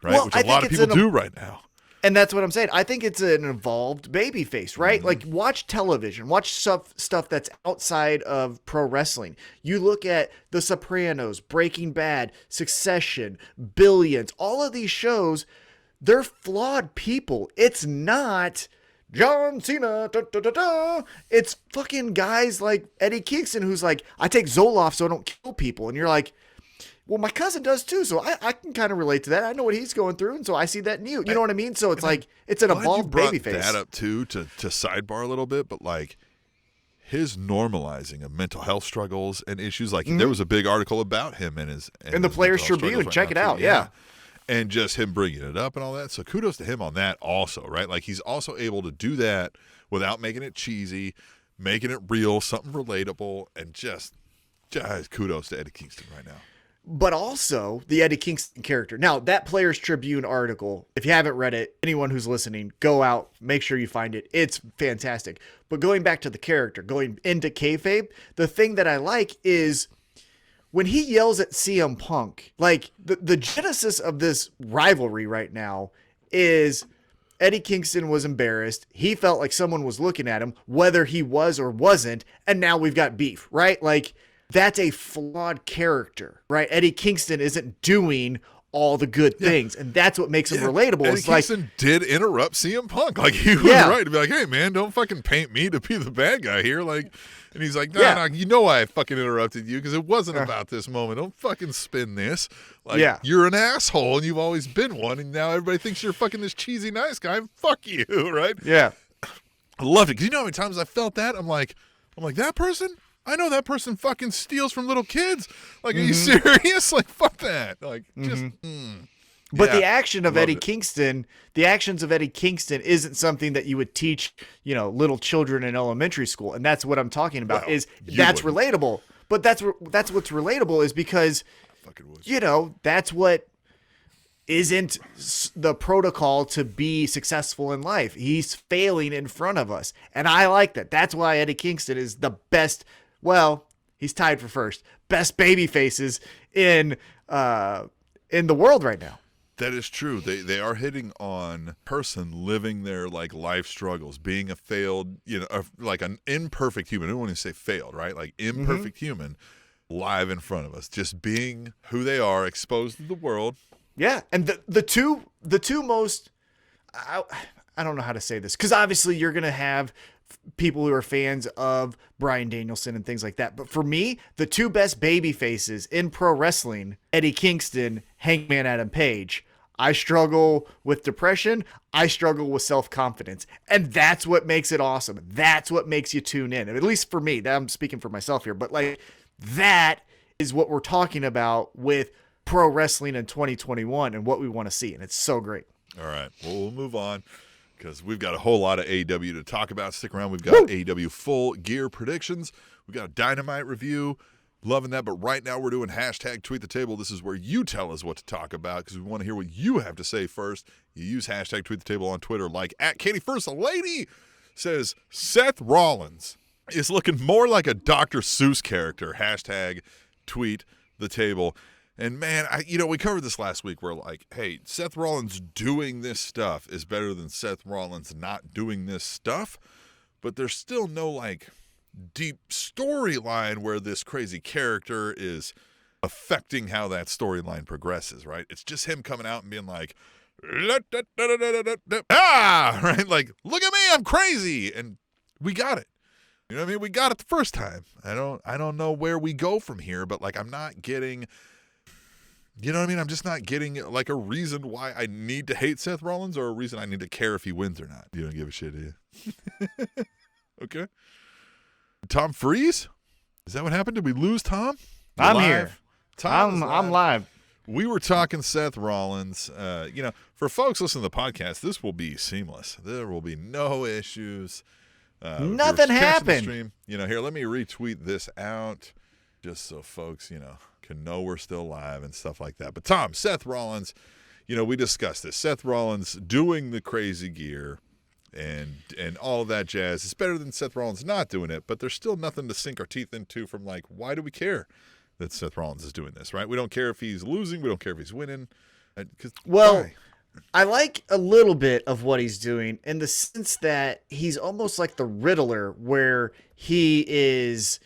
right? Well, which a lot of people do right now. And that's what I'm saying. I think it's an evolved babyface, right? Like, watch television, watch stuff that's outside of pro wrestling. You look at The Sopranos, Breaking Bad, Succession, Billions, all of these shows, they're flawed people. It's not John Cena, It's fucking guys like Eddie Kingston, who's like, I take Zoloft so I don't kill people. And you're like, well, my cousin does too, so I can kind of relate to that. I know what he's going through, and so I see that in you. You know what I mean? So it's like, it's an evolved babyface. That up too, to sidebar a little bit, but like, his normalizing of mental health struggles and issues. Like, there was a big article about him and his in the Players Tribune. Check it out. Yeah. And just him bringing it up and all that. So kudos to him on that also, right? Like, he's also able to do that without making it cheesy, making it real, something relatable, and just kudos to Eddie Kingston right now. But also the Eddie Kingston character. Now, that Players Tribune article, if you haven't read it, anyone who's listening, go out, make sure you find it. It's fantastic. But going back to the character, going into kayfabe, the thing that I like is when he yells at CM Punk, like, the genesis of this rivalry right now is Eddie Kingston was embarrassed. He felt like someone was looking at him, whether he was or wasn't, and now we've got beef, right? Like, that's a flawed character, right? Eddie Kingston isn't doing all the good things, and that's what makes him relatable. Eddie Kingston did interrupt CM Punk. Like, he was right to be like, hey, man, don't fucking paint me to be the bad guy here. Like, and he's like, no, you know why I fucking interrupted you, because it wasn't about this moment. Don't fucking spin this. Like, you're an asshole, and you've always been one, and now everybody thinks you're fucking this cheesy nice guy. Fuck you, right? Yeah. I loved it, because you know how many times I felt that? I'm like, that person? I know that person fucking steals from little kids. Like, are you serious? Like, fuck that. Like, just, But Yeah, the action of loved Eddie it. Kingston, the actions of Eddie Kingston isn't something that you would teach, little children in elementary school. And that's what I'm talking about Well, you that's wouldn't. relatable. But that's what's relatable is because, Fucking would. that's what isn't the protocol to be successful in life. He's failing in front of us. And I like that. That's why Eddie Kingston is the best. Well, he's tied for first best baby faces in the world right now. That is true. They are hitting on person living their like life struggles, being a failed, like an imperfect human. I don't want to say failed, right? Like imperfect human live in front of us, just being who they are, exposed to the world. Yeah, and the two most I don't know how to say this because obviously you're gonna have people who are fans of Bryan Danielson and things like that. But for me, the two best baby faces in pro wrestling, Eddie Kingston, Hangman Adam Page. I struggle with depression. I struggle with self-confidence. And that's what makes it awesome. That's what makes you tune in. At least for me. I'm speaking for myself here. But like that is what we're talking about with pro wrestling in 2021 and what we want to see. And it's so great. All right. Well, we'll move on because we've got a whole lot of AEW to talk about. Stick around. We've got AEW Full Gear predictions. We've got a Dynamite review. Loving that. But right now we're doing hashtag tweet the table. This is where you tell us what to talk about because we want to hear what you have to say first. You use hashtag tweet the table on Twitter like at Katie First. A lady says Seth Rollins is looking more like a Dr. Seuss character. Hashtag tweet the table. And man, we covered this last week. We're like, hey, Seth Rollins doing this stuff is better than Seth Rollins not doing this stuff. But there's still no like deep storyline where this crazy character is affecting how that storyline progresses, right? It's just him coming out and being like, right? Like, look at me, I'm crazy. And we got it. You know what I mean? We got it the first time. I don't know where we go from here, but like I'm not getting, you know what I mean? I'm just not getting like a reason why I need to hate Seth Rollins or a reason I need to care if he wins or not. You don't give a shit, do you? Okay. Tom Freeze? Is that what happened? Did we lose Tom? I'm live? here. Tom, I'm live. We were talking Seth Rollins. For folks listening to the podcast, this will be seamless. There will be no issues. Nothing happened. Stream, here, let me retweet this out just so folks, can know we're still live and stuff like that. But Tom, Seth Rollins, we discussed this. Seth Rollins doing the crazy gear and all that jazz. It's better than Seth Rollins not doing it, but there's still nothing to sink our teeth into from like, why do we care that Seth Rollins is doing this, right? We don't care if he's losing. We don't care if he's winning. Why? I like a little bit of what he's doing in the sense that he's almost like the Riddler where he is,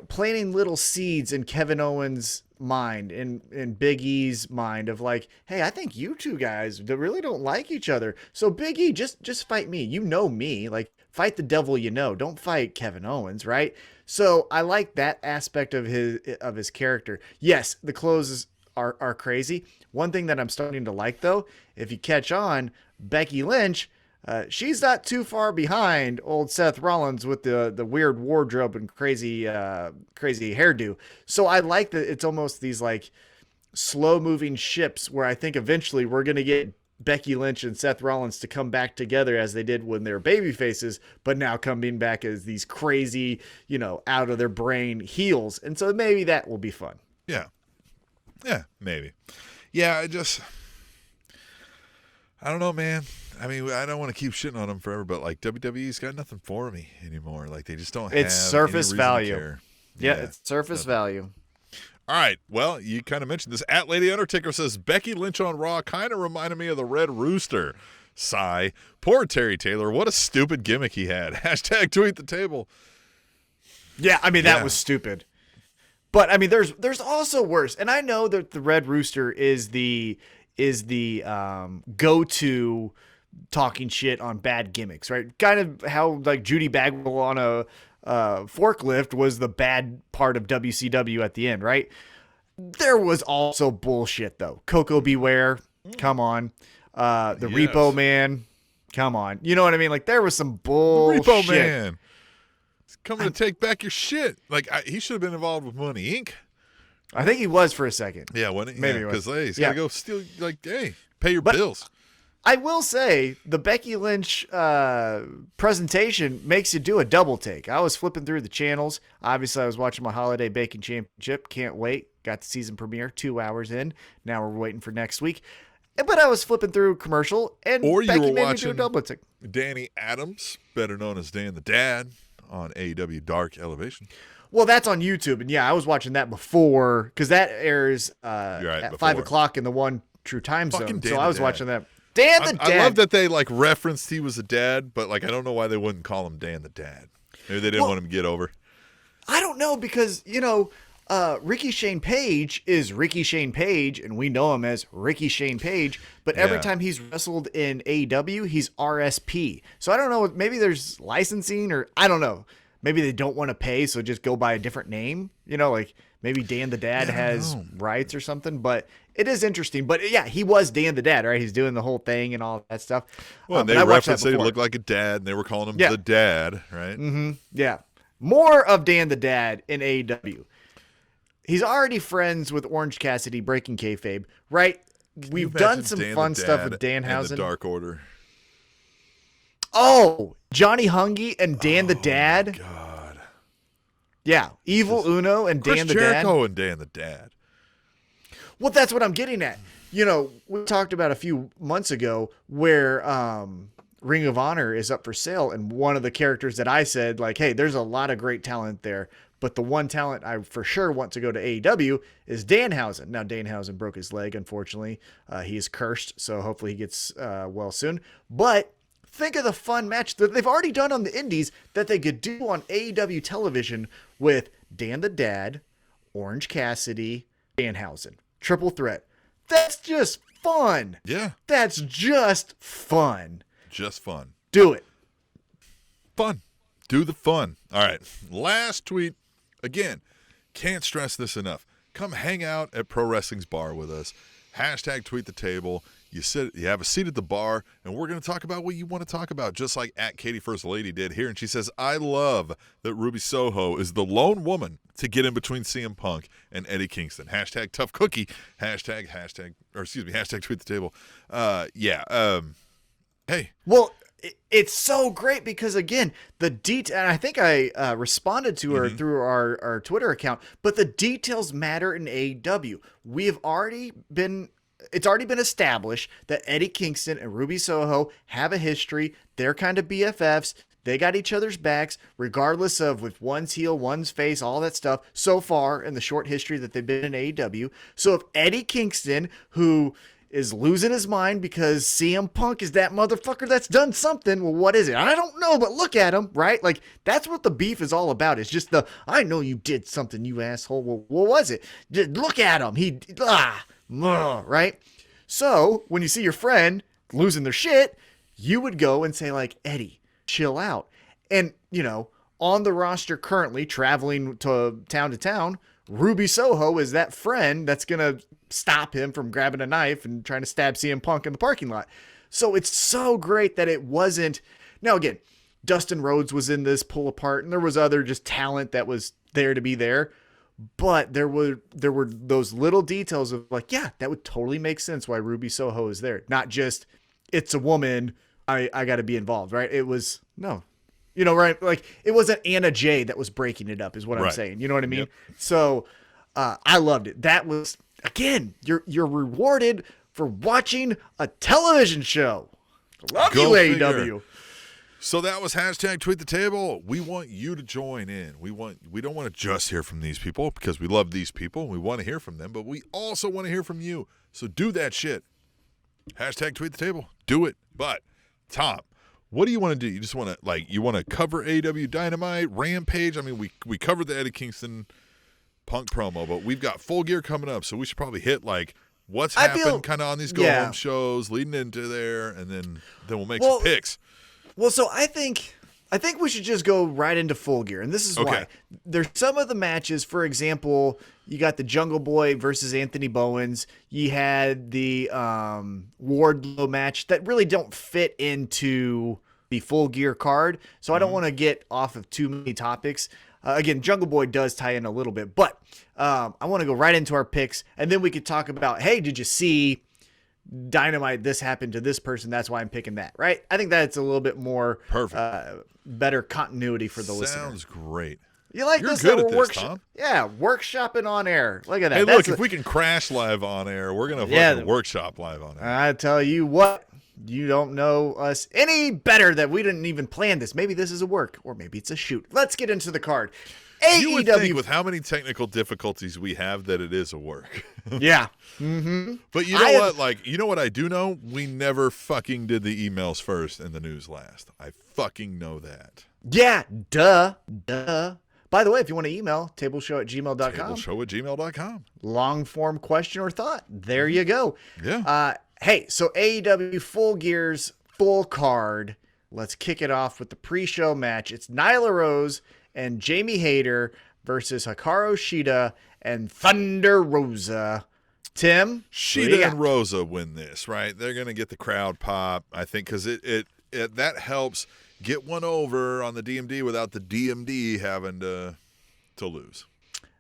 planting little seeds in Kevin Owens' mind and Big E's mind of like, hey, I think you two guys really don't like each other. So Big E, just fight me. You know me. Like, fight the devil Don't fight Kevin Owens, right? So I like that aspect of his character. Yes, the clothes are crazy. One thing that I'm starting to like, though, if you catch on, Becky Lynch, she's not too far behind old Seth Rollins with the weird wardrobe and crazy hairdo. So I like that it's almost these like slow moving ships where I think eventually we're going to get Becky Lynch and Seth Rollins to come back together as they did when they were baby faces, but now coming back as these crazy, out of their brain heels. And so maybe that will be fun. Yeah. Yeah, maybe. Yeah, I don't know, man. I mean, I don't want to keep shitting on them forever, but like WWE's got nothing for me anymore. Like they just don't have it's surface any reason value. to care. Yeah, it's surface value. All right. Well, you kind of mentioned this. At Lady Undertaker says Becky Lynch on Raw kind of reminded me of the Red Rooster. Sigh. Poor Terry Taylor. What a stupid gimmick he had. Hashtag tweet the table. Yeah, I mean that was stupid. But I mean, there's also worse, and I know that the Red Rooster is the go-to talking shit on bad gimmicks, right? Kind of how like Judy Bagwell on a forklift was the bad part of WCW at the end, right? There was also bullshit though. Coco Beware, come on. The Repo Man, come on. You know what I mean? Like there was some bullshit. Repo Man. He's coming to take back your shit. Like he should have been involved with Money Inc. I think he was for a second. Yeah, when Maybe he because was. he's got to go steal. Like, hey, pay your bills. I will say the Becky Lynch presentation makes you do a double take. I was flipping through the channels. Obviously, I was watching my Holiday Baking Championship. Can't wait. Got the season premiere 2 hours in. Now we're waiting for next week. But I was flipping through commercial, and Or you Becky were made me do a watching double take. Danny Adams, better known as Dan the Dad, on AEW Dark Elevation. Well, that's on YouTube, and yeah, I was watching that before because that airs at 5 o'clock in the one true time Fucking zone. Dan So the I was Dad. watching that. Dan the Dad. I love that they like referenced he was a dad, but like I don't know why they wouldn't call him Dan the Dad. Maybe they didn't want him to get over. I don't know because Ricky Shane Page is Ricky Shane Page, and we know him as Ricky Shane Page. But every time he's wrestled in AEW, he's RSP. So I don't know. Maybe there's licensing, or I don't know. Maybe they don't want to pay, so just go by a different name. Like maybe Dan the Dad has rights or something. But it is interesting. But yeah, he was Dan the Dad, right? He's doing the whole thing and all that stuff. Well, they referenced that he looked like a dad, and they were calling him the Dad, right? Mm-hmm. Yeah. More of Dan the Dad in AEW. He's already friends with Orange Cassidy, breaking kayfabe, right? We've done some fun stuff with Danhausen. The Dark Order. Oh, Johnny Hungy and Dan the Dad. God. Yeah, Evil Uno and Dan the Dad. Jericho and Dan the Dad. Well, that's what I'm getting at. We talked about a few months ago where Ring of Honor is up for sale, and one of the characters that I said, like, hey, there's a lot of great talent there, but the one talent I for sure want to go to AEW is Danhausen. Now, Danhausen broke his leg, unfortunately. He is cursed, so hopefully he gets well soon. But think of the fun match that they've already done on the indies that they could do on AEW television with Dan the Dad, Orange Cassidy, Danhausen. Triple threat. That's just fun. Yeah. That's just fun. Just fun. Do it. Fun. Do the fun. All right. Last tweet. Again, can't stress this enough. Come hang out at Pro Wrestling's bar with us. Hashtag tweet the table. You have a seat at the bar, and we're going to talk about what you want to talk about, just like at Katie First Lady did here. And she says, I love that Ruby Soho is the lone woman to get in between CM Punk and Eddie Kingston. Hashtag tough cookie. Hashtag tweet the table. Hey. Well, it's so great because, again, the detail, and I think I responded to her through our Twitter account, but the details matter in AEW. It's already been established that Eddie Kingston and Ruby Soho have a history. They're kind of BFFs. They got each other's backs, regardless of if one's heel, one's face, all that stuff, so far in the short history that they've been in AEW. So if Eddie Kingston, who is losing his mind because CM Punk is that motherfucker that's done something, well, what is it? I don't know, but look at him, right? Like, that's what the beef is all about. It's just I know you did something, you asshole. Well, what was it? Just look at him. Right? So when you see your friend losing their shit, you would go and say, like, Eddie, chill out. And, on the roster currently traveling to town, Ruby Soho is that friend that's going to stop him from grabbing a knife and trying to stab CM Punk in the parking lot. So it's so great that it wasn't. Now, again, Dustin Rhodes was in this pull apart, and there was other just talent that was there to be there. But there were those little details of like, yeah, that would totally make sense why Ruby Soho is there. Not just, it's a woman, I got to be involved, right? It was, no. Right? Like, it wasn't Anna Jay that was breaking it up is what I'm saying. You know what I mean? Yep. So I loved it. That was, again, you're rewarded for watching a television show. Love you, AEW. So that was hashtag tweet the table. We want you to join in. We don't want to just hear from these people because we love these people and we want to hear from them, but we also want to hear from you. So do that shit. Hashtag tweet the table. Do it. But Tom, what do you want to do? You just want to you want to cover AEW Dynamite, Rampage. I mean, we covered the Eddie Kingston Punk promo, but we've got Full Gear coming up, so we should probably hit what's happened kind of on these go-home shows leading into there, and then we'll make some picks. Well, so I think we should just go right into Full Gear, and this is why. There's some of the matches, for example, you got the Jungle Boy versus Anthony Bowens. You had the Wardlow match that really don't fit into the Full Gear card, so I don't want to get off of too many topics. Again, Jungle Boy does tie in a little bit, but I want to go right into our picks, and then we could talk about, hey, did you see Dynamite? This happened to this person. That's why I'm picking that, right? I think that's a little bit more perfect, better continuity for the listener. Sounds great. You like You're this? good at this, Tom. Yeah, workshopping on air. Look at that. Hey, look, if we can crash live on air, we're going to workshop live on air. I tell you what, you don't know us any better that we didn't even plan this. Maybe this is a work, or maybe it's a shoot. Let's get into the card. You would think with how many technical difficulties we have that it is a work. Yeah. Mm-hmm. But you know what? Like, you know what I do know? We never fucking did the emails first and the news last. I fucking know that. Yeah. Duh. By the way, if you want to email, tableshow@gmail.com. Tableshow@gmail.com. Long form question or thought. There you go. Yeah. Hey, so AEW Full Gear's full card. Let's kick it off with the pre-show match. It's Nyla Rose and Jamie Hayter versus Hikaru Shida and Thunder Rosa. Tim? Shida and Rosa win this, right? They're going to get the crowd pop, I think, because it that helps get one over on the DMD without the DMD having to lose.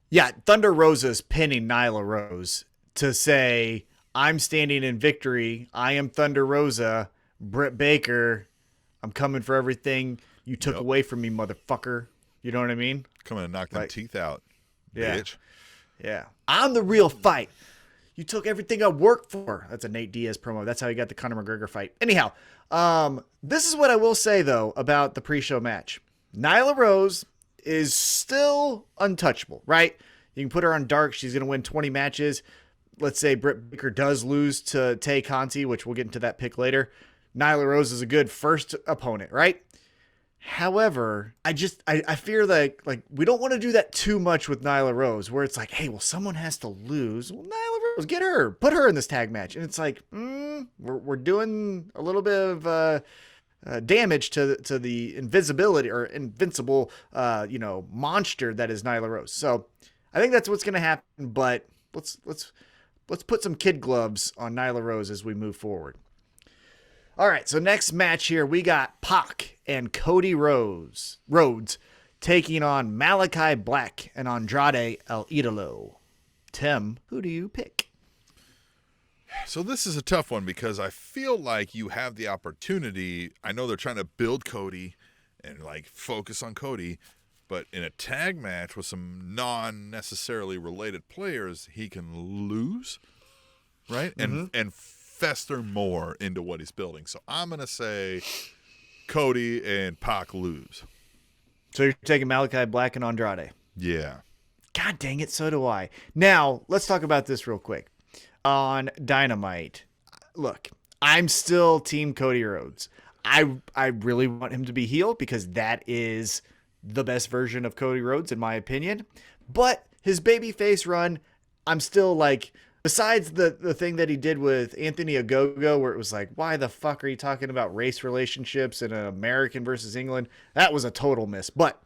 Yeah, Thunder Rosa's pinning Nyla Rose to say, I'm standing in victory. I am Thunder Rosa. Britt Baker, I'm coming for everything you took away from me, motherfucker. You know what I mean? Coming and knock them teeth out, bitch. Yeah. I'm the real fight. You took everything I worked for. That's a Nate Diaz promo. That's how he got the Conor McGregor fight. Anyhow, this is what I will say, though, about the pre-show match. Nyla Rose is still untouchable, right? You can put her on dark. She's going to win 20 matches. Let's say Britt Baker does lose to Tay Conti, which we'll get into that pick later. Nyla Rose is a good first opponent, right? However, I fear that like we don't want to do that too much with Nyla Rose, where it's like, hey, well, someone has to lose. Well, Nyla Rose, get her, put her in this tag match, and it's like, we're doing a little bit of damage to the invisibility or invincible, monster that is Nyla Rose. So I think that's what's going to happen. But let's put some kid gloves on Nyla Rose as we move forward. All right, so next match here, we got Pac and Cody Rhodes taking on Malachi Black and Andrade El Idolo. Tim, who do you pick? So this is a tough one because I feel like you have the opportunity. I know they're trying to build Cody and like focus on Cody, but in a tag match with some non-necessarily related players, he can lose, right? And fester more into what he's building. So I'm going to say Cody and Pac lose. So you're taking Malachi Black and Andrade? Yeah. God dang it, so do I. Now, let's talk about this real quick. On Dynamite, look, I'm still Team Cody Rhodes. I really want him to be heel because that is the best version of Cody Rhodes, in my opinion. But his babyface run, I'm still like... Besides the thing that he did with Anthony Ogogo, where it was like, why the fuck are you talking about race relationships in an American versus England? That was a total miss. But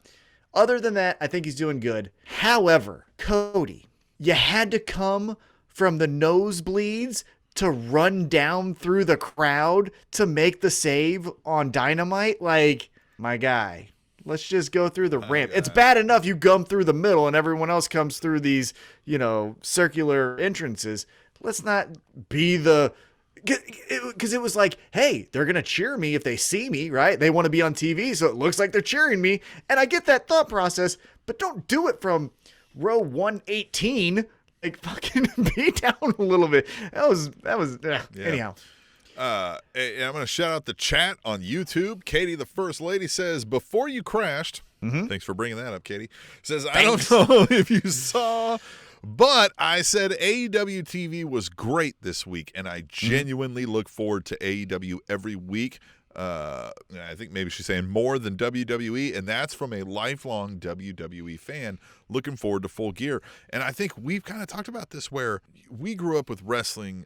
other than that, I think he's doing good. However, Cody, you had to come from the nosebleeds to run down through the crowd to make the save on Dynamite. Like, my guy. Let's just go through the ramp. It's bad enough you come through the middle and everyone else comes through these, circular entrances. Let's not be because it was like, hey, they're going to cheer me if they see me, right? They want to be on TV, so it looks like they're cheering me. And I get that thought process, but don't do it from row 118. Like, fucking be down a little bit. Anyhow. Hey, I'm going to shout out the chat on YouTube. Katie, the First Lady, says, before you crashed, thanks for bringing that up, Katie, says, thanks. I don't know if you saw, but I said AEW TV was great this week, and I genuinely look forward to AEW every week. I think maybe she's saying more than WWE, and that's from a lifelong WWE fan looking forward to Full Gear. And I think we've kind of talked about this where we grew up with wrestling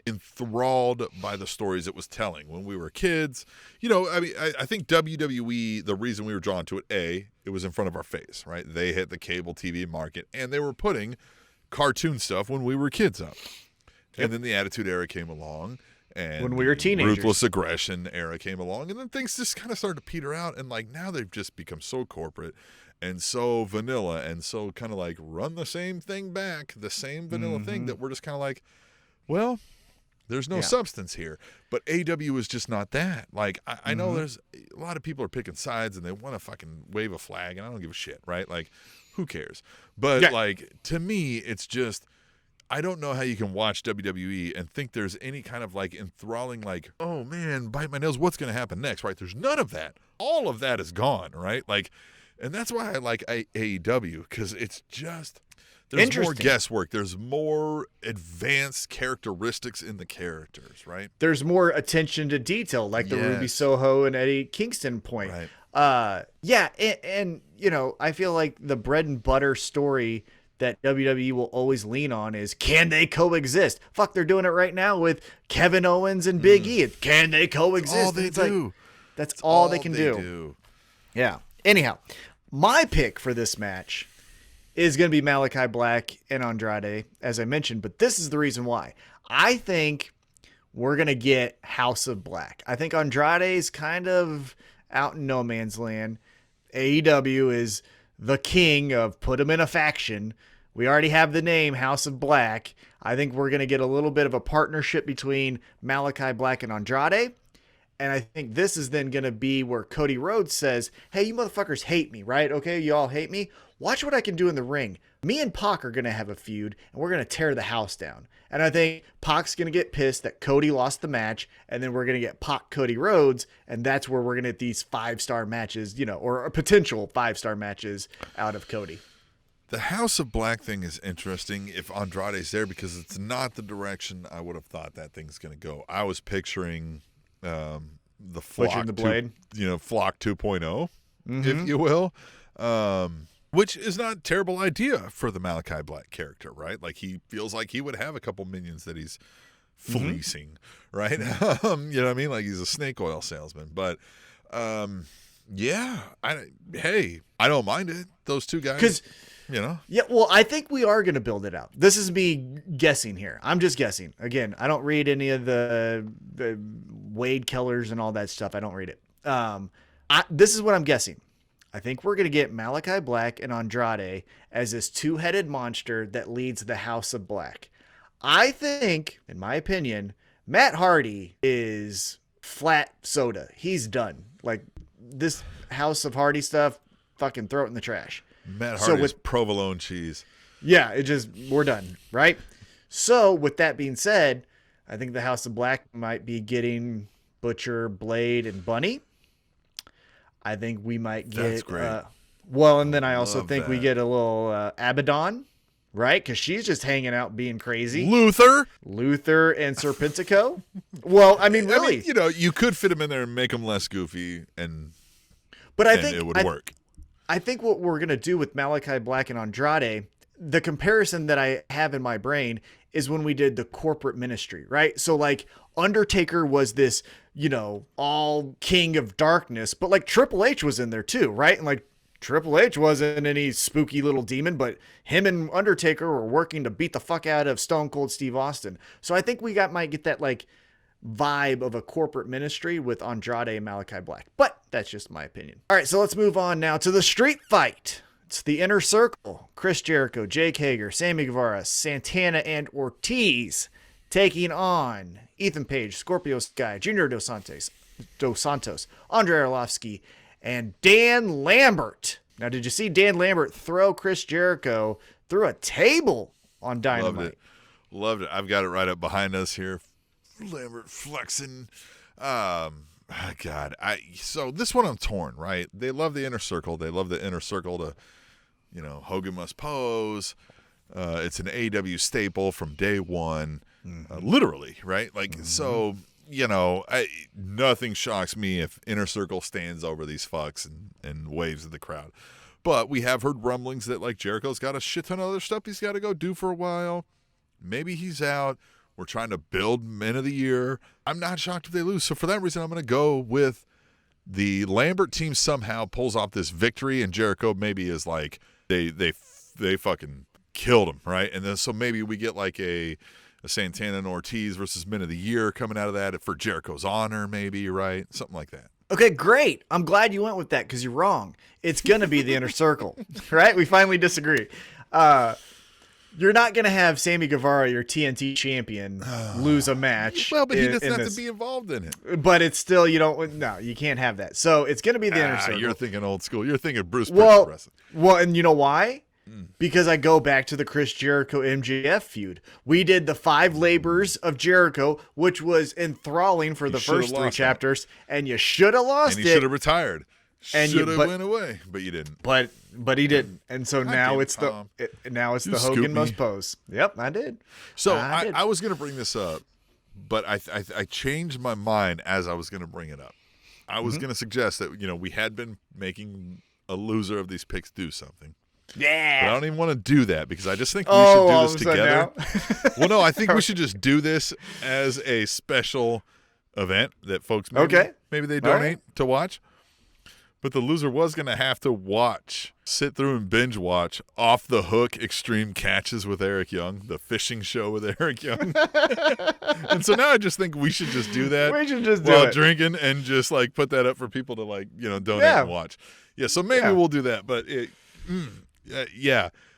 enthralled by the stories it was telling when we were kids. I think WWE, the reason we were drawn to it, it was in front of our face, right? They hit the cable TV market, and they were putting cartoon stuff when we were kids up. Yep. And then the Attitude Era came along. And when we were teenagers. ruthless aggression era came along, and then things just kind of started to peter out, and like now they've just become so corporate and so vanilla and so kind of like run the same thing back, the same vanilla thing, that we're just kind of like, well, there's no substance here. But AEW is just not that. Like, I know there's a lot of people are picking sides and they want to fucking wave a flag, and I don't give a shit, right? Like, who cares? But like, to me, it's just, I don't know how you can watch WWE and think there's any kind of like enthralling, like, oh man, bite my nails, what's going to happen next, right? There's none of that. All of that is gone, right? Like, and that's why I like AEW, because it's just, there's more guesswork. There's more advanced characteristics in the characters, right? There's more attention to detail, like the Ruby Soho and Eddie Kingston point. Right. And you know, I feel like the bread and butter story that WWE will always lean on is, can they coexist? Fuck, they're doing it right now with Kevin Owens and Big E. Can they coexist? All they do. Like, that's all they can do. Yeah. Anyhow, my pick for this match is going to be Malachi Black and Andrade, as I mentioned, but this is the reason why. I think we're going to get House of Black. I think Andrade's kind of out in no man's land. AEW is the king of put him in a faction. We already have the name House of Black. I think we're going to get a little bit of a partnership between Malachi Black and Andrade. And I think this is then going to be where Cody Rhodes says, hey, you motherfuckers hate me, right? Okay, you all hate me. Watch what I can do in the ring. Me and Pac are going to have a feud, and we're going to tear the house down. And I think Pac's going to get pissed that Cody lost the match, and then we're going to get Pac Cody Rhodes, and that's where we're going to get these 5-star matches, you know, or potential 5-star matches out of Cody. The House of Black thing is interesting if Andrade's there, because it's not the direction I would have thought that thing's going to go. I was picturing the Flock, the Blade, Flock 2.0, if you will, which is not a terrible idea for the Malachi Black character, right? Like, he feels like he would have a couple minions that he's fleecing, right? You know what I mean? Like, he's a snake oil salesman. But hey, I don't mind it. Those two guys, 'cause, Yeah, well, I think we are going to build it out. This is me guessing here. I'm just guessing. Again, I don't read any of the Wade Kellers and all that stuff. I don't read it. This is what I'm guessing. I think we're going to get Malachi Black and Andrade as this two-headed monster that leads the House of Black. I think, in my opinion, Matt Hardy is flat soda. He's done. Like, this House of Hardy stuff, fucking throw it in the trash. Matt Hardy is provolone cheese. Yeah, we're done, right? So, with that being said, I think the House of Black might be getting Butcher, Blade, and Bunny. I think we might get... That's great. And then I also think we get a little Abaddon, right? Because she's just hanging out being crazy. Luther and Serpentico. Well, I mean, really. You could fit him in there and make him less goofy, but I think it would work. I think what we're going to do with Malachi Black and Andrade, the comparison that I have in my brain is when we did the corporate ministry, right? So, like, Undertaker was this, all king of darkness, but like Triple H was in there too, right? And like Triple H wasn't any spooky little demon, but him and Undertaker were working to beat the fuck out of Stone Cold Steve Austin. So I think we might get that like vibe of a corporate ministry with Andrade and Malachi Black, but that's just my opinion. All right, so let's move on now to the street fight. It's the Inner Circle. Chris Jericho, Jake Hager, Sammy Guevara, Santana, and Ortiz taking on Ethan Page, Scorpio Sky, Junior Dos Santos, Andre Arlovsky, and Dan Lambert. Now, did you see Dan Lambert throw Chris Jericho through a table on Dynamite? Loved it. I've got it right up behind us here. Lambert flexing. God. So this one I'm torn, right? They love the Inner Circle. They love the Inner Circle to, Hogan must pose. It's an AEW staple from day one. Literally, right? Like, so, nothing shocks me if Inner Circle stands over these fucks and waves at the crowd. But we have heard rumblings that, like, Jericho's got a shit ton of other stuff he's got to go do for a while. Maybe he's out. We're trying to build Men of the Year. I'm not shocked if they lose. So for that reason, I'm going to go with the Lambert team somehow pulls off this victory, and Jericho maybe is like, they fucking killed him, right? And then so maybe we get like a a Santana and Ortiz versus Men of the Year coming out of that for Jericho's honor, maybe, right? Something like that. Okay, great. I'm glad you went with that because you're wrong. It's going to be the Inner Circle, right? We finally disagree. You're not going to have Sammy Guevara, your TNT champion, lose a match. Well, but he doesn't have to be involved in it. But it's still, you can't have that. So it's going to be the Inner Circle. You're thinking old school. You're thinking Bruce Prichard wrestling. Well, and you know why? Because I go back to the Chris Jericho MJF feud. We did the 5 labors of Jericho, which was enthralling for the first 3 chapters, and you should have lost it. And he should have retired. Should have went away, but you didn't. But he didn't, and so now it's the Hogan must pose. Yep, I did. So I was going to bring this up, but I changed my mind as I was going to bring it up. I was going to suggest that we had been making a loser of these picks do something. Yeah. But I don't even want to do that because I just think we should do this together. Well, no, I think we should just do this as a special event that folks maybe they donate to watch. But the loser was going to have to sit through and binge watch Off the Hook Extreme Catches with Eric Young, the fishing show with Eric Young. And so now I just think we should just do that. We should just do while it. Drinking and just put that up for people to donate and watch. Yeah, so maybe we'll do that. But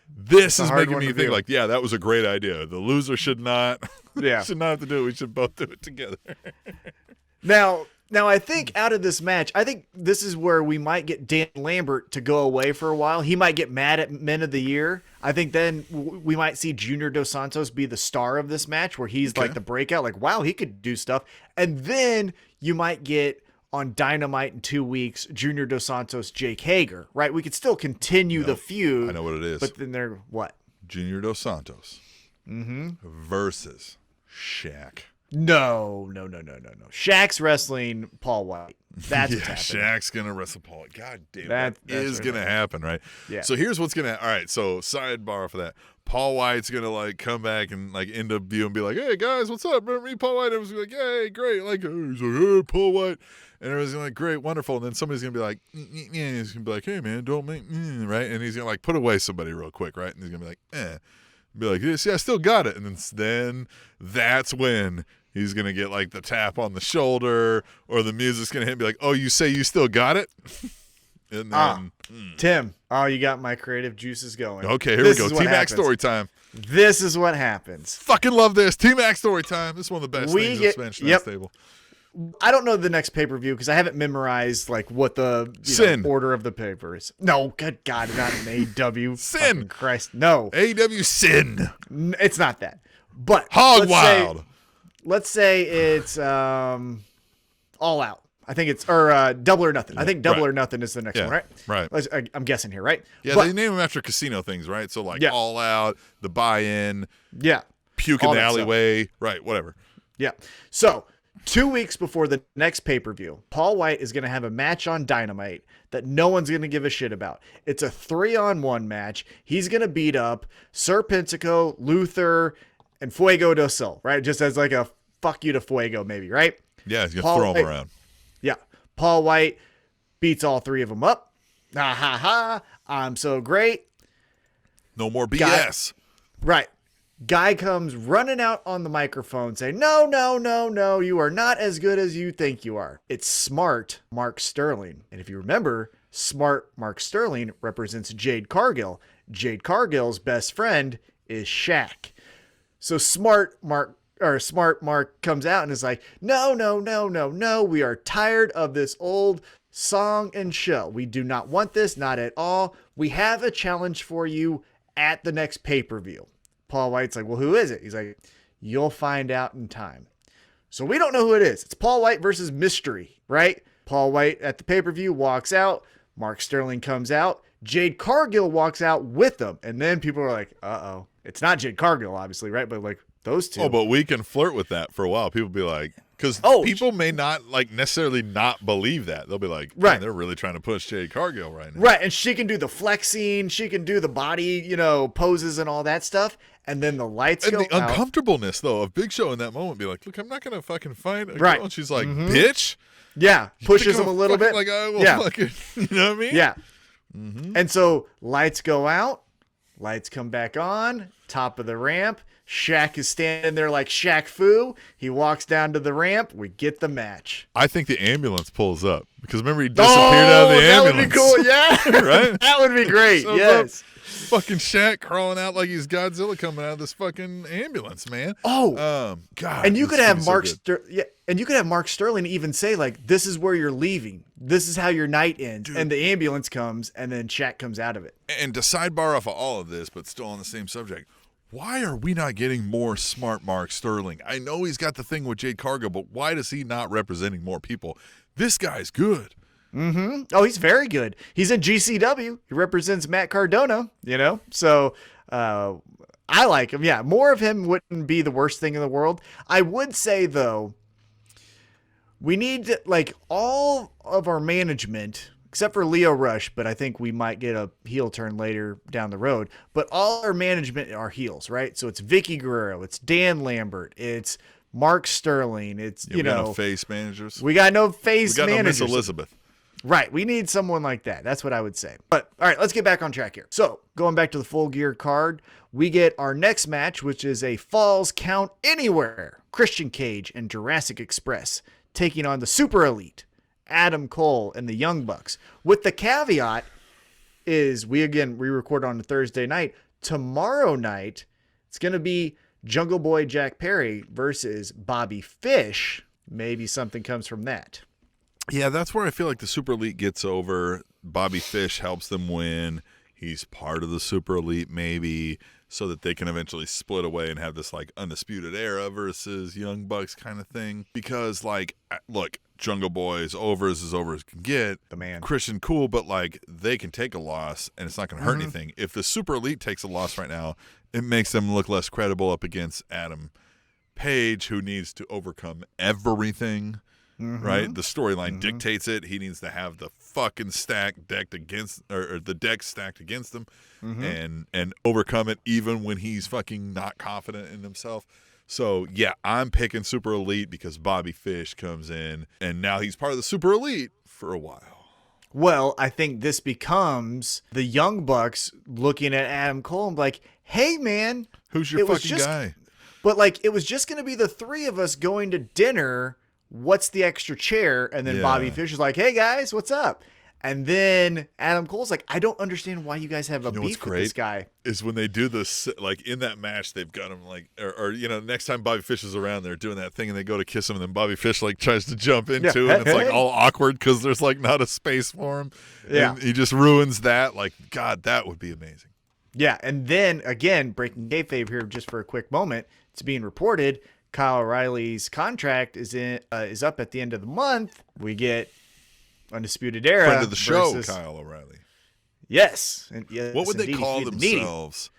this is making me think that was a great idea. The loser should not should not have to do it. We should both do it together. Now, I think out of this match, I think this is where we might get Dan Lambert to go away for a while. He might get mad at Men of the Year. I think then we might see Junior Dos Santos be the star of this match where he's like the breakout, wow, he could do stuff. And then you might get on Dynamite in 2 weeks, Junior Dos Santos, Jake Hager, right? We could still continue the feud. I know what it is. But then they're what? Junior Dos Santos versus Shaq. No. Shaq's wrestling Paul White. That's what's happening. Shaq's going to wrestle Paul White. God damn, that is going to happen, right? Yeah. So here's what's going to happen. All right, so sidebar for that. Paul White's going to come back and end up view and be like, hey, guys, what's up? Remember me, Paul White? And everyone's going to be like, hey, great. He's like, hey, Paul White. And everyone's going to be like, great, wonderful. And then somebody's going to be like, yeah. He's going to be like, hey, man, don't make right? And he's going to put away somebody real quick, right? And he's going to be like, Be like, see, I still got it. And then that's when he's going to get the tap on the shoulder or the music's going to hit and be like, oh, you say you still got it? And then, Tim, you got my creative juices going. Okay, here we go. T-Mac story time. This is what happens. Fucking love this. T-Mac story time. This is one of the best things in the Spanish Announce Table. I don't know the next pay-per-view because I haven't memorized what the order of the paper is. No, good God, not an AEW. Sin. Christ, no. AEW Sin. It's not that. But Hog Wild. Let's say it's All Out. I think it's Double or Nothing. I think Double or Nothing is the next one, right? Right. I'm guessing here, right? Yeah, they name them after casino things, right? So All Out, the Buy-In, Puke in the Alleyway, right? Whatever. Yeah. So 2 weeks before the next pay-per-view, Paul White is going to have a match on Dynamite that no one's going to give a shit about. It's a 3-on-1 match. He's going to beat up Serpentico, Luther, and Fuego del Sol, right? Just as a fuck you to Fuego, maybe, right? Yeah, he's going to throw him around. Yeah. Paul White beats all 3 of them up. Ha ha ha. I'm so great. No more BS. Right. Guy comes running out on the microphone saying, no, you are not as good as you think you are. It's Smart Mark Sterling. And if you remember, Smart Mark Sterling represents Jade Cargill. Jade Cargill's best friend is Shaq. So Smart Mark comes out and is like, no, we are tired of this old song and show. We do not want this, not at all. We have a challenge for you at the next pay-per-view. Paul White's like, well, who is it? He's like, you'll find out in time. So we don't know who it is. It's Paul White versus Mystery, right? Paul White at the pay-per-view walks out. Mark Sterling comes out. Jade Cargill walks out with them. And then people are like, uh-oh. It's not Jade Cargill, obviously, right? But those two. Oh, but we can flirt with that for a while. People be like, because people may not necessarily not believe that. They'll be like, right, they're really trying to push Jade Cargill right now. Right, and she can do the flexing, she can do the body, poses and all that stuff. And then the lights go out. And the uncomfortableness, though, of Big Show in that moment be like, look, I'm not going to fucking fight a girl. And she's like, bitch. Yeah, pushes him a little bit. Like, I will fucking, you know what I mean? Yeah. Mm-hmm. And so lights go out, lights come back on, top of the ramp. Shaq is standing there like Shaq Fu. He walks down to the ramp. We get the match. I think the ambulance pulls up because remember he disappeared out of the ambulance. That would be cool. Yeah, right. That would be great. Yes. Fucking Shaq crawling out like he's Godzilla coming out of this fucking ambulance, man. God. And you could have and you could have Mark Sterling even say like, "This is where you're leaving. This is how your night ends." Dude. And the ambulance comes, and then Shaq comes out of it. And to sidebar off of all of this, but still on the same subject. Why are we not getting more smart Mark Sterling? I know he's got the thing with Jade Cargill, but why is he not representing more people? This guy's good. Mm-hmm. Oh, he's very good. He's in GCW. He represents Matt Cardona, So I like him. Yeah, more of him wouldn't be the worst thing in the world. I would say, though, we need, like, all of our management, except for Leo Rush, but I think we might get a heel turn later down the road. But all our management are heels, right? So it's Vicky Guerrero, it's Dan Lambert, it's Mark Sterling, it's we got no face managers. We got no face managers. We got no Miss Elizabeth. Right, we need someone like that. That's what I would say. But all right, let's get back on track here. So going back to the Full Gear card, we get our next match, which is a Falls Count Anywhere. Christian Cage and Jurassic Express taking on the Super Elite, Adam Cole and the Young Bucks. With the caveat is we record on a Thursday night. Tomorrow night, it's going to be Jungle Boy Jack Perry versus Bobby Fish. Maybe something comes from that. Yeah, that's where I feel like the Super Elite gets over. Bobby Fish helps them win. He's part of the Super Elite maybe so that they can eventually split away and have this like Undisputed Era versus Young Bucks kind of thing. Because like, look, Jungle Boy is over as it can get. The man. Christian, cool, but like they can take a loss and it's not going to hurt anything. If the Super Elite takes a loss right now, it makes them look less credible up against Adam Page, who needs to overcome everything. Right? The storyline dictates it. He needs to have the fucking stack decked against, or the deck stacked against him and overcome it even when he's fucking not confident in himself. So, yeah, I'm picking Super Elite because Bobby Fish comes in and now he's part of the Super Elite for a while. Well, I think this becomes the Young Bucks looking at Adam Cole and like, hey, man. Who's your fucking guy? But, like, it was just going to be the three of us going to dinner. What's the extra chair? And then Bobby Fish is like, hey, guys, what's up? And then Adam Cole's like, I don't understand why you guys have a beef with this guy. Is when they do this, like in that match, they've got him like, or next time Bobby Fish is around, they're doing that thing and they go to kiss him and then Bobby Fish like tries to jump into and it's like all awkward because there's like not a space for him. Yeah. And he just ruins that. Like, God, that would be amazing. Yeah. And then again, breaking kayfabe here just for a quick moment, it's being reported Kyle O'Reilly's contract is up at the end of the month. We get Undisputed Era. Friend of the show, Kyle O'Reilly. Yes. What would they call themselves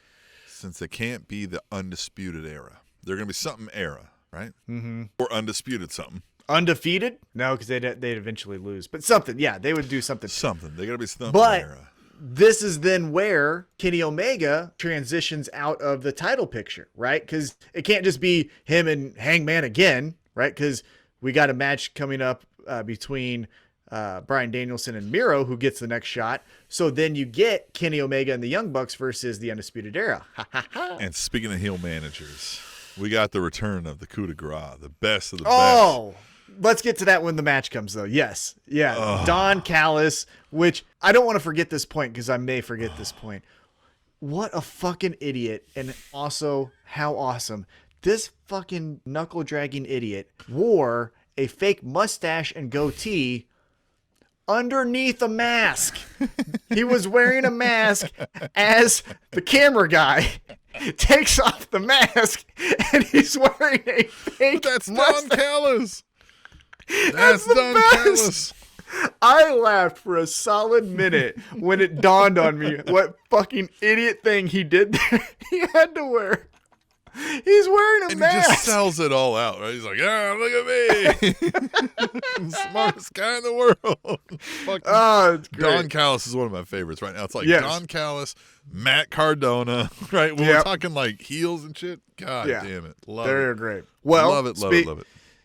since they can't be the Undisputed Era? They're going to be something era, right? Mm-hmm. Or Undisputed something. Undefeated? No, because they'd eventually lose. But something. Yeah, they would do something. Something. They got to be something era. This is then where Kenny Omega transitions out of the title picture, right? Because it can't just be him and Hangman again, right? Because we got a match coming up between Bryan Danielson and Miro, who gets the next shot. So then you get Kenny Omega and the Young Bucks versus the Undisputed Era. And speaking of heel managers, we got the return of the coup de grace, the best of the best. Oh, let's get to that when the match comes, though. Yes. Yeah. Oh. Don Callis, which I don't want to forget this point because I may forget this point. What a fucking idiot. And also, how awesome. This fucking knuckle-dragging idiot wore a fake mustache and goatee underneath a mask. He was wearing a mask as the camera guy takes off the mask and he's wearing a fake That's mustache. Don Callis. That's Don Callis. I laughed for a solid minute when it dawned on me what fucking idiot thing he did there. He had to wear. He's wearing a mask. And he just sells it all out, right? He's like, yeah, look at me. Smartest guy in the world. It's great. Don Callis is one of my favorites right now. It's like Don Callis, Matt Cardona, right? When we're talking like heels and shit, God damn it. Love They're it. great. Well, love it.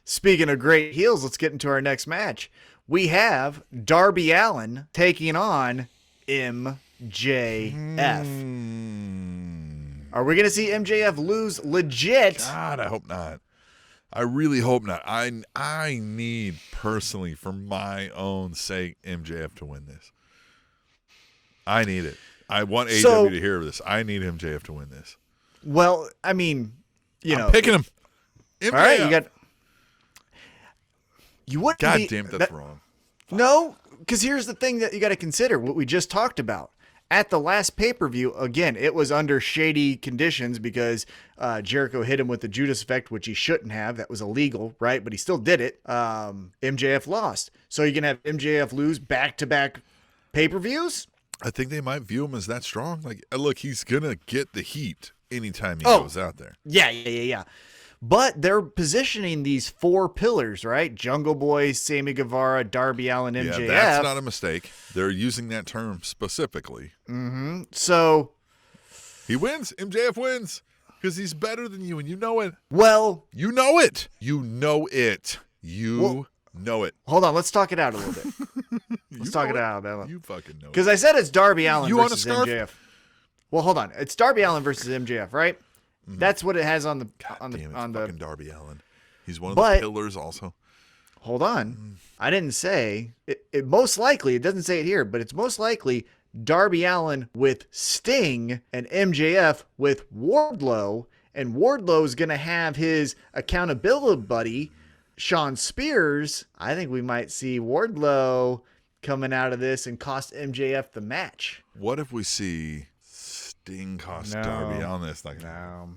Speaking of great heels, let's get into our next match. We have Darby Allin taking on MJF. Are we going to see MJF lose legit? God, I hope not. I really hope not. I need, personally, for my own sake, MJF to win this. I need it. I want AEW to hear this. I need MJF to win this. Well, I mean, I'm picking him. MJF. All right, you wouldn't God be, damn it, that's wrong. No, because here's the thing that you got to consider, what we just talked about. At the last pay-per-view, again, it was under shady conditions because Jericho hit him with the Judas effect, which he shouldn't have. That was illegal, right? But he still did it. MJF lost. So you're going to have MJF lose back-to-back pay-per-views? I think they might view him as that strong. Like, look, he's going to get the heat anytime he goes out there. Yeah. But they're positioning these 4 pillars, right? Jungle Boy, Sammy Guevara, Darby Allin, MJF. Yeah, that's not a mistake. They're using that term specifically. Mm-hmm. So he wins. MJF wins because he's better than you, and you know it. Well, you know it. You know it. You know it. Hold on. Let's talk it out a little bit. Let's talk it out. You fucking know it. Because I said it's Darby Allin versus on a scarf? MJF. Well, hold on. It's Darby Allin versus MJF, right? Mm-hmm. That's what it has on the fucking Darby Allin. He's one of the pillars also. Hold on. I didn't say it most likely, it doesn't say it here, but it's most likely Darby Allin with Sting and MJF with Wardlow, and Wardlow's going to have his accountability buddy Sean Spears. I think we might see Wardlow coming out of this and cost MJF the match. What if we see Sting cost Darby Allin? That's not gonna happen.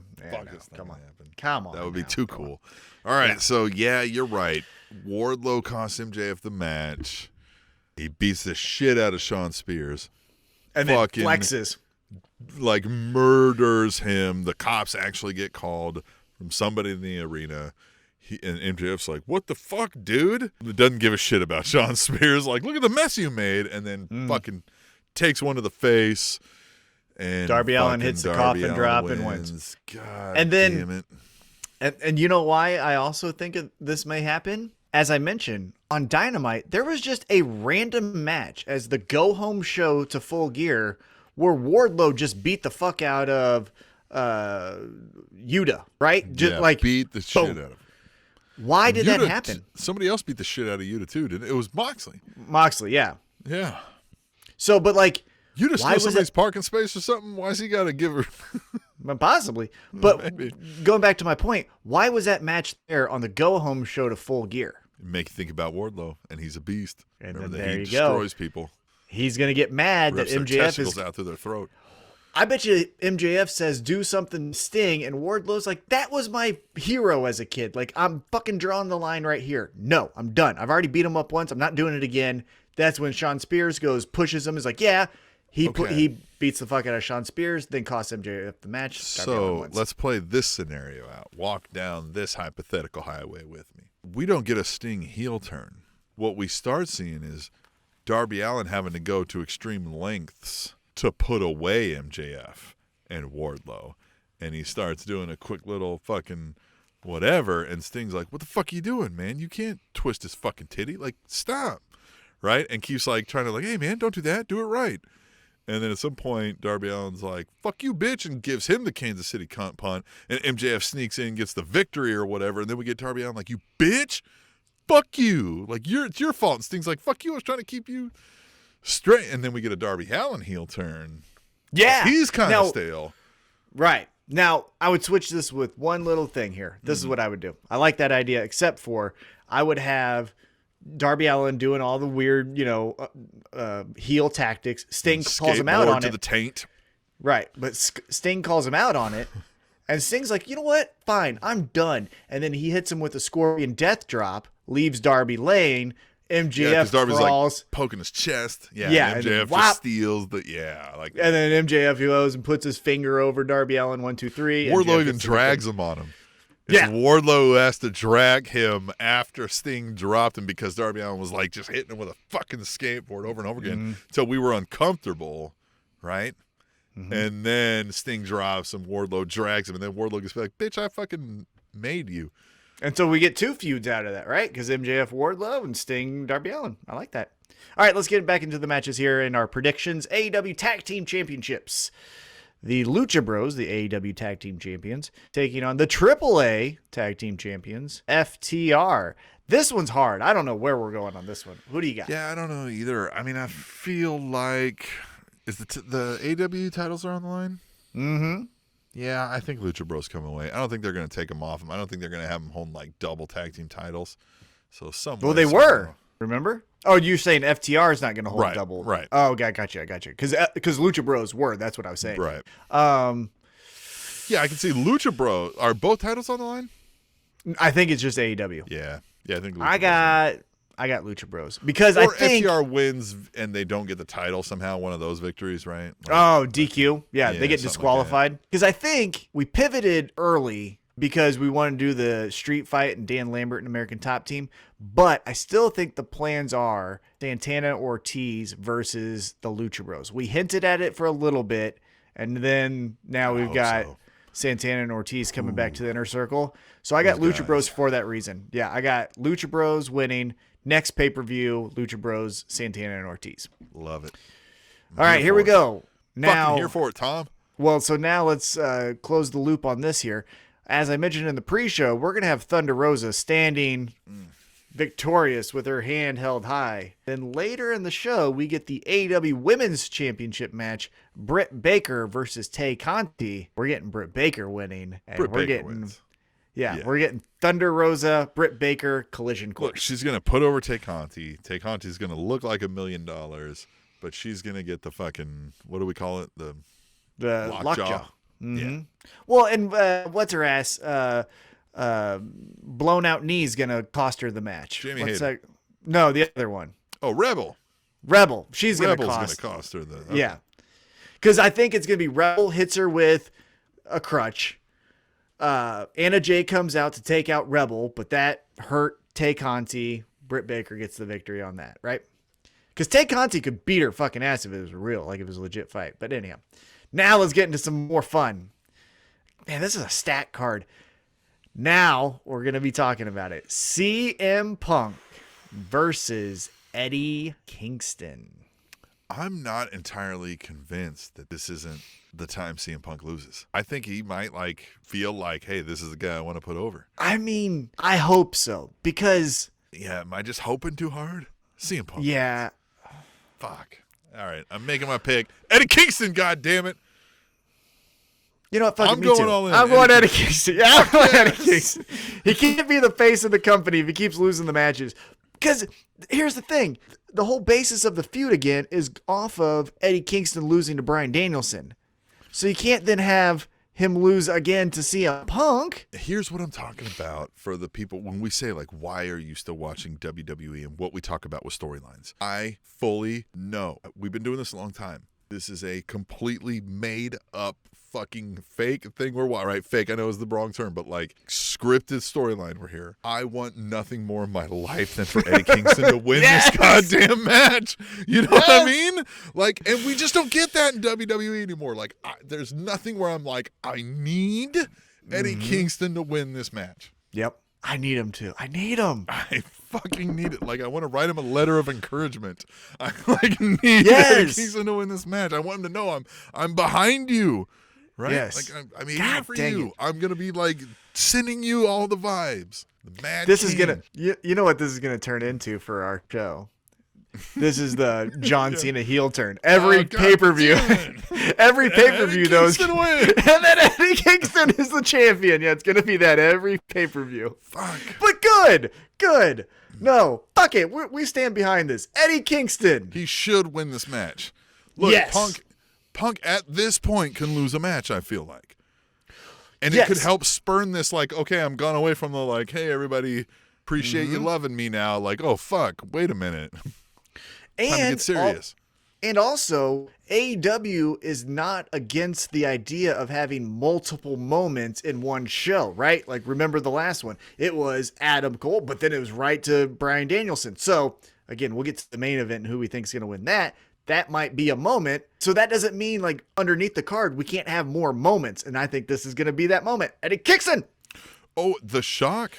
Come on. That would be too cool. All right, so yeah, you're right. Wardlow costs MJF the match. He beats the shit out of Sean Spears. And then flexes. Like murders him. The cops actually get called from somebody in the arena. And MJF's like, what the fuck, dude? He doesn't give a shit about Sean Spears. Like, look at the mess you made. And then fucking takes one to the face. And Darby Allin hits the coffin drop and wins. God and then, damn it. And you know why I also think this may happen? As I mentioned, on Dynamite, there was just a random match as the go-home show to Full Gear where Wardlow just beat the fuck out of Yuta, right? Just beat the shit out of him. Why did that happen? Somebody else beat the shit out of Yuta too, didn't it? It was Moxley. Moxley, yeah. Yeah. So, but like... You just stole somebody's parking space or something? Why's he got to give her... Possibly. But going back to my point, why was that match there on the go-home show to Full Gear? Make you think about Wardlow, and he's a beast. And remember then that there he you go. destroys people. He's going to get mad that MJF is... out through their throat. I bet you MJF says, do something Sting, and Wardlow's like, that was my hero as a kid. Like, I'm fucking drawing the line right here. No, I'm done. I've already beat him up once. I'm not doing it again. That's when Sean Spears pushes him. He's like, yeah. He beats the fuck out of Sean Spears, then costs MJF the match. So let's play this scenario out. Walk down this hypothetical highway with me. We don't get a Sting heel turn. What we start seeing is Darby Allin having to go to extreme lengths to put away MJF and Wardlow. And he starts doing a quick little fucking whatever, and Sting's like, what the fuck are you doing, man? You can't twist his fucking titty. Like, stop. Right? And keeps like trying to like, hey, man, don't do that. Do it right. And then at some point, Darby Allin's like, fuck you, bitch, and gives him the Kansas City cunt punt. And MJF sneaks in and gets the victory or whatever. And then we get Darby Allin like, you bitch, fuck you. Like, it's your fault. And Sting's like, fuck you, I was trying to keep you straight. And then we get a Darby Allin heel turn. Yeah. He's kind of stale. Right. Now, I would switch this with one little thing here. This is what I would do. I like that idea, except for I would have Darby Allin doing all the weird, heel tactics. Sting calls him out on to it. The taint. Right. But Sting calls him out on it. And Sting's like, you know what? Fine. I'm done. And then he hits him with a Scorpion death drop, leaves Darby laying. MJF Darby's crawls. Like poking his chest. Yeah. And MJF just steals the, like that. And then MJF goes and puts his finger over Darby Allin, 1, 2, 3. Wardlow even drags him on him. It's Wardlow who has to drag him after Sting dropped him because Darby Allin was like just hitting him with a fucking skateboard over and over again until we were uncomfortable, right? Mm-hmm. And then Sting drops him, Wardlow drags him, and then Wardlow gets like, bitch, I fucking made you. And so we get 2 feuds out of that, right? Because MJF Wardlow and Sting Darby Allin. I like that. All right, let's get back into the matches here in our predictions. AEW Tag Team Championships. the Lucha Bros, the AEW Tag Team Champions, taking on the AAA Tag Team Champions, FTR. This one's hard. I don't know where we're going on this one. Who do you got? Yeah, I don't know either. I mean, I feel like is the AEW titles are on the line? Mm-hmm. Yeah, I think Lucha Bros come away. I don't think they're going to take them off them. I don't think they're going to have them hold like double tag team titles. So Well, they were. Remember? Oh, you're saying FTR is not going to hold right, double. Right. Oh, gotcha. Because Lucha Bros were. That's what I was saying. Right. Yeah, I can see Lucha Bros. Are both titles on the line? I think it's just AEW. Yeah. I think Lucha I got Lucha Bros. Because or I think FTR wins and they don't get the title somehow, one of those victories, right? DQ. Yeah, they get disqualified. Because I think we pivoted early because we wanted to do the street fight and Dan Lambert and American Top Team. But I still think the plans are Santana Ortiz versus the Lucha Bros. We hinted at it for a little bit, and then now we've got Santana and Ortiz coming back to the inner circle. So I got Lucha Bros for that reason. Yeah, I got Lucha Bros winning. Next pay-per-view, Lucha Bros, Santana and Ortiz. Love it. All right, here we go. Now, fucking here for it, Tom. Well, so now let's close the loop on this here. As I mentioned in the pre-show, we're going to have Thunder Rosa standing victorious with her hand held high. Then later in the show, we get the AEW Women's Championship match, Britt Baker versus Tay Conti. We're getting Britt Baker winning. And Britt we're Baker getting wins. Yeah, we're getting Thunder Rosa, Britt Baker, collision course. Look, she's going to put over Tay Conti. Tay Conti's going to look like $1 million, but she's going to get the fucking, what do we call it? The lockjaw. Mm-hmm. Yeah. Well, and what's her ass? Blown out knee's gonna cost her the match. Jamie what's Hayter. that? No, the other one. Oh, Rebel. She's Rebel's gonna going to cost her the. Okay. Yeah, because I think it's gonna be Rebel hits her with a crutch. Anna Jay comes out to take out Rebel, but that hurt Tay Conti. Britt Baker gets the victory on that, right? Because Tay Conti could beat her fucking ass if it was real, like if it was a legit fight. But anyhow, now let's get into some more fun. Man, this is a stat card. Now we're going to be talking about it. CM Punk versus Eddie Kingston. I'm not entirely convinced that this isn't the time CM Punk loses. I think he might feel like, hey, this is the guy I want to put over. I mean, I hope so, because... Yeah, am I just hoping too hard? CM Punk. Yeah. Fuck. All right, I'm making my pick. Eddie Kingston, goddammit. You know what? Fucking I'm me going too. all in. I'm going Eddie Kingston. Yeah, I'm going Eddie Kingston. He can't be the face of the company if he keeps losing the matches. Because here's the thing. The whole basis of the feud again is off of Eddie Kingston losing to Bryan Danielson. So you can't then have him lose again to CM Punk. Here's what I'm talking about for the people when we say, why are you still watching WWE and what we talk about with storylines. I fully know. We've been doing this a long time. This is a completely made up fucking fake thing we're watching, right? Fake, I know is the wrong term, but scripted storyline we're here. I want nothing more in my life than for Eddie Kingston to win this goddamn match. You know what I mean? And we just don't get that in WWE anymore. There's nothing where I'm I need Eddie Kingston to win this match. Yep. I need him to. I need him. I fucking need it. I want to write him a letter of encouragement. I need Yes. Eddie Kingston to win this match. I want him to know I'm behind you. Right? Yes. I'm here for you. It. I'm going to be sending you all the vibes. The Mad This King. is going to, you know what this is going to turn into for our show? This is the John Cena heel turn. Every pay-per-view. Every pay-per-view, though. Win. And then Eddie Kingston is the champion. Yeah, it's going to be that every pay-per-view. Fuck. But good. No, fuck it. We stand behind this. Eddie Kingston. He should win this match. Look, Yes. Punk at this point can lose a match, I feel like. And it could help spurn this, okay, I'm gone away from the, hey, everybody, appreciate you loving me now. Oh, fuck, wait a minute. Time to get serious. And also, AEW is not against the idea of having multiple moments in one show, right? Remember the last one? It was Adam Cole, but then it was right to Bryan Danielson. So, again, we'll get to the main event and who we think is going to win that. That might be a moment. So that doesn't mean underneath the card, we can't have more moments. And I think this is going to be that moment. Eddie Kingston. Oh, the shock.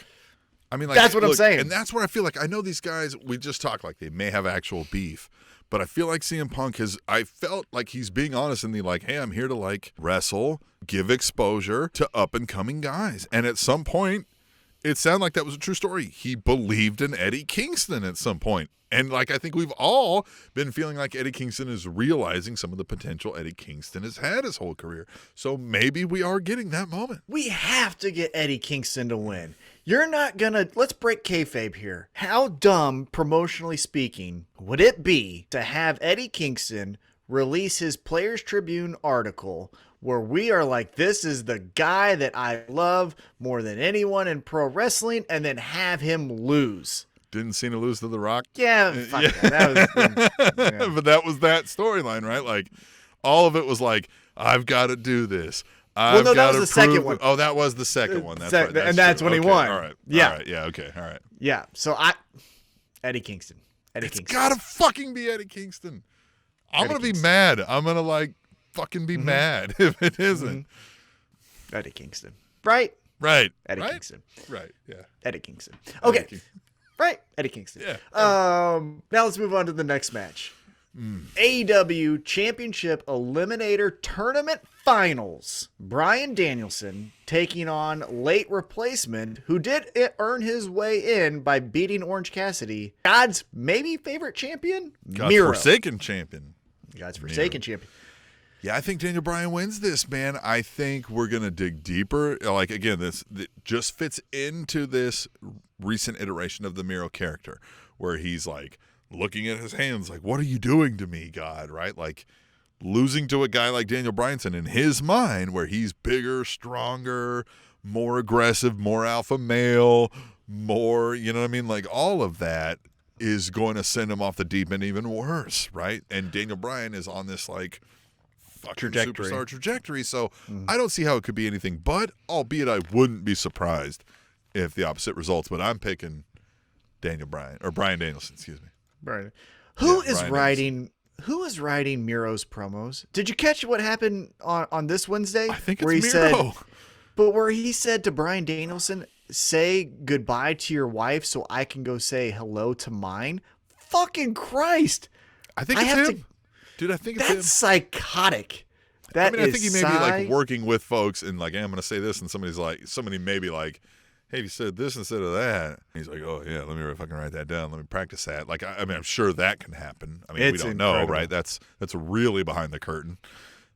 I mean, that's what I'm saying. And that's where I feel I know these guys, we just talk they may have actual beef, But I feel like CM Punk I felt like he's being honest in the like, hey, I'm here to like wrestle, give exposure to up and coming guys. And at some point, it sounded like that was a true story. He believed in Eddie Kingston at some point. And like I think we've all been feeling like Eddie Kingston is realizing some of the potential Eddie Kingston has had his whole career. So maybe we are getting that moment. We have to get Eddie Kingston to win. You're not going to, let's break kayfabe here. How dumb, promotionally speaking, would it be to have Eddie Kingston release his Players Tribune article where we are like, this is the guy that I love more than anyone in pro wrestling, and then have him lose? Didn't Cena lose to The Rock? Yeah, fuck that. Yeah. But that was that storyline, right? Like, all of it was like, I've got to do this. Well, no, that was the second one. Oh, that was the second one. That's right. That's when he won. All right. Yeah. All right. Yeah. Okay. All right. Yeah. So Eddie Kingston. It's gotta fucking be Eddie Kingston. I'm going to be mad. I'm going to like fucking be mad if it isn't. Eddie Kingston. Right? Right. Eddie right? Kingston. Right. Yeah. Eddie Kingston. Okay. Eddie Kingston. Right. Eddie Kingston. Yeah. Now let's move on to the next match. AEW Championship Eliminator Tournament Finals. Bryan Danielson taking on late replacement, who did earn his way in by beating Orange Cassidy. God's maybe favorite champion? God's Miro. Forsaken champion. God's Forsaken champion. Yeah, I think Daniel Bryan wins this, man. I think we're going to dig deeper. Like, again, this just fits into this recent iteration of the Miro character where he's like looking at his hands like, what are you doing to me, God, right? Like losing to a guy like Daniel Bryanson in his mind where he's bigger, stronger, more aggressive, more alpha male, more, you know what I mean? Like all of that is going to send him off the deep end even worse, right? And Daniel Bryan is on this like fucking superstar trajectory, so I don't see how it could be anything but, albeit I wouldn't be surprised if the opposite results, but I'm picking Bryan Danielson, excuse me. Right. Who is writing Miro's promos? Did you catch what happened on this Wednesday? I think it's where he Miro. where he said to Bryan Danielson, say goodbye to your wife so I can go say hello to mine. Fucking Christ. I think it's him. Dude, I think it's him. That's psychotic. I think he may be like working with folks and like, hey, I'm going to say this, and somebody may be like, hey, you said this instead of that. He's like, oh yeah, let me fucking write that down. Let me practice that. Like, I mean, I'm sure that can happen. I mean, we don't know, right? That's really behind the curtain.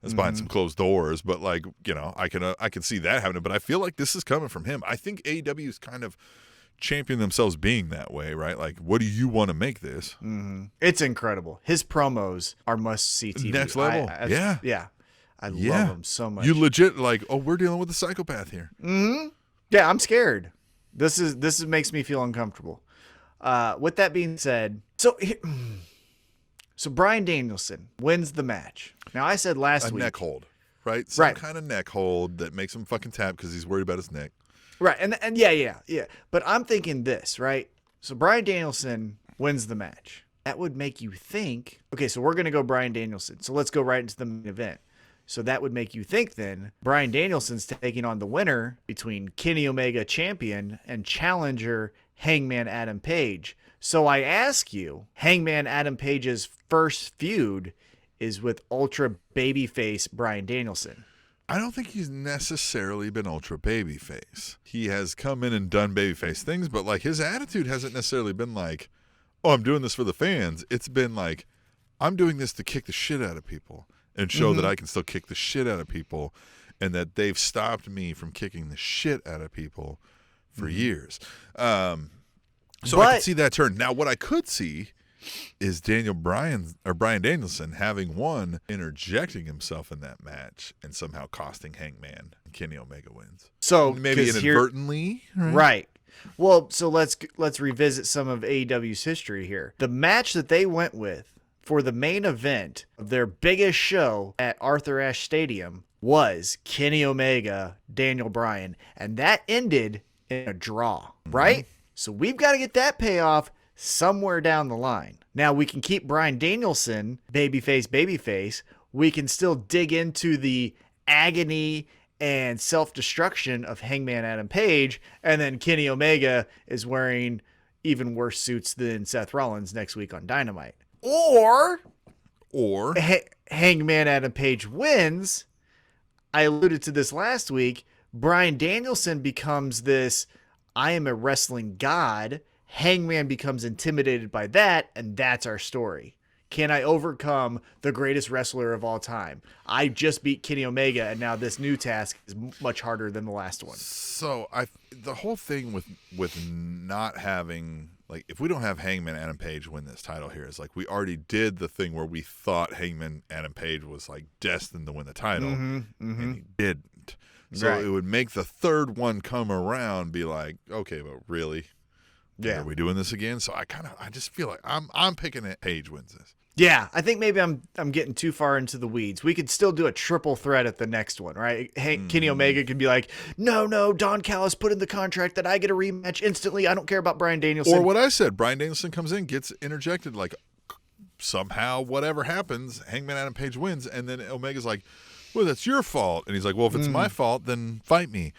That's behind some closed doors. But like, you know, I can see that happening. But I feel like this is coming from him. I think AEW is kind of champion themselves being that way, right? Like, what do you want to make this? It's incredible. His promos are must-see TV. Next level. Yeah. I love them so much. You legit like, oh, we're dealing with a psychopath here. Yeah, I'm scared. This makes me feel uncomfortable. With that being said, so Bryan Danielson wins the match. Now, I said last week. A neck hold, right? Some kind of neck hold that makes him fucking tap because he's worried about his neck. Right, and yeah. But I'm thinking this, right? So Bryan Danielson wins the match. That would make you think, okay, so we're going to go Bryan Danielson. So let's go right into the main event. So that would make you think then Bryan Danielson's taking on the winner between Kenny Omega champion and challenger Hangman Adam Page. So I ask you, Hangman Adam Page's first feud is with ultra babyface Bryan Danielson. I don't think he's necessarily been ultra babyface. He has come in and done babyface things, but like his attitude hasn't necessarily been like, oh, I'm doing this for the fans. It's been like, I'm doing this to kick the shit out of people and show that I can still kick the shit out of people and that they've stopped me from kicking the shit out of people for years. So I could see that turn. Now, what I could see is Bryan Danielson having won, interjecting himself in that match and somehow costing Hangman and Kenny Omega wins. So maybe inadvertently, right? Well, so let's revisit some of AEW's history here. The match that they went with for the main event of their biggest show at Arthur Ashe Stadium was Kenny Omega, Daniel Bryan, and that ended in a draw, right? So we've got to get that payoff somewhere down the line. Now we can keep Bryan Danielson babyface. We can still dig into the agony and self-destruction of Hangman Adam Page, and then Kenny Omega is wearing even worse suits than Seth Rollins next week on Dynamite. Or Or Hangman Adam Page wins. I alluded to this last week. Bryan Danielson becomes this, I am a wrestling god. Hangman becomes intimidated by that, and that's our story. Can I overcome the greatest wrestler of all time? I just beat Kenny Omega, and now this new task is much harder than the last one. So the whole thing with not having, like, if we don't have Hangman Adam Page win this title here, is like we already did the thing where we thought Hangman Adam Page was like destined to win the title, and he didn't. So Right. it would make the third one come around be like, okay, but really, Yeah. are we doing this again? So I just feel like I'm picking it. Page wins this. Yeah, I think maybe I'm getting too far into the weeds. We could still do a triple threat at the next one, right? Kenny Omega could be like, no, Don Callis put in the contract that I get a rematch instantly. I don't care about Bryan Danielson. Or what I said, Bryan Danielson comes in, gets interjected, like somehow whatever happens, Hangman Adam Page wins, and then Omega's like, well, that's your fault. And he's like, well, if it's my fault, then fight me.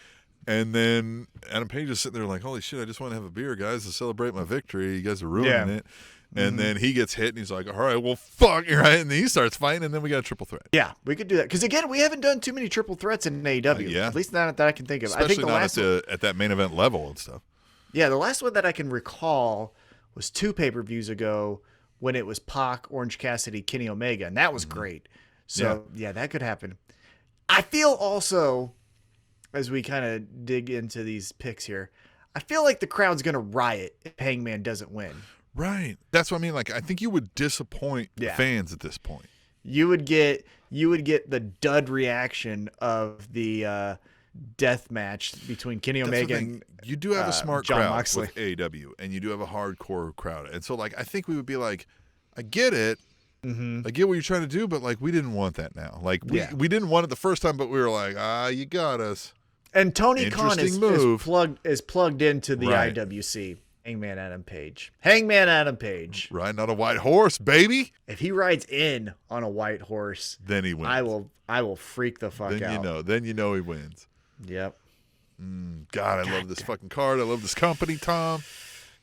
And then Adam Page is sitting there like, holy shit, I just want to have a beer, guys, to celebrate my victory. You guys are ruining it. And then he gets hit, and he's like, all right, well, fuck, right? And then he starts fighting, and then we got a triple threat. Yeah, we could do that. Because, again, we haven't done too many triple threats in AEW. Yeah. At least not that I can think of. Especially I think the not last at that main event level and stuff. Yeah, the last one that I can recall was 2 pay-per-views ago when it was Pac, Orange Cassidy, Kenny Omega, and that was great. So, yeah, that could happen. I feel also, as we kind of dig into these picks here, I feel like the crowd's going to riot if Hangman doesn't win. Right. That's what I mean. Like, I think you would disappoint fans at this point. You would get the dud reaction of the death match between Kenny Omega and you do have a smart Jon crowd Moxley. with AEW, and you do have a hardcore crowd. And so, like, I think we would be like, I get it. I get what you're trying to do, but, like, we didn't want that now. Like, we didn't want it the first time, but we were like, you got us. And Tony Khan is plugged into the Right. IWC. Hangman Adam Page. Hangman Adam Page. Riding on a white horse, baby. If he rides in on a white horse, Then he wins. I will freak the fuck out. Then you know he wins. Yep. God, I love this fucking card. I love this company, Tom.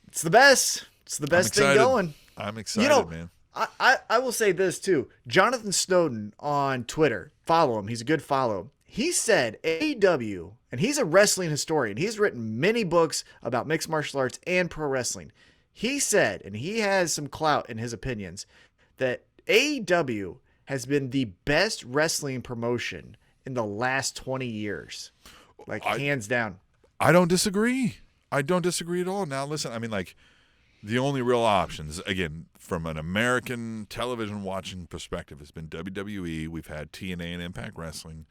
It's the best. It's the best thing going. I'm excited, man. I will say this too. Jonathan Snowden on Twitter. Follow him. He's a good follow. He said AEW, and he's a wrestling historian. He's written many books about mixed martial arts and pro wrestling. He said, and he has some clout in his opinions, that AEW has been the best wrestling promotion in the last 20 years. Like, hands down. I don't disagree. I don't disagree at all. Now, listen, I mean, like, the only real options, again, from an American television watching perspective, has been WWE. We've had TNA and Impact Wrestling.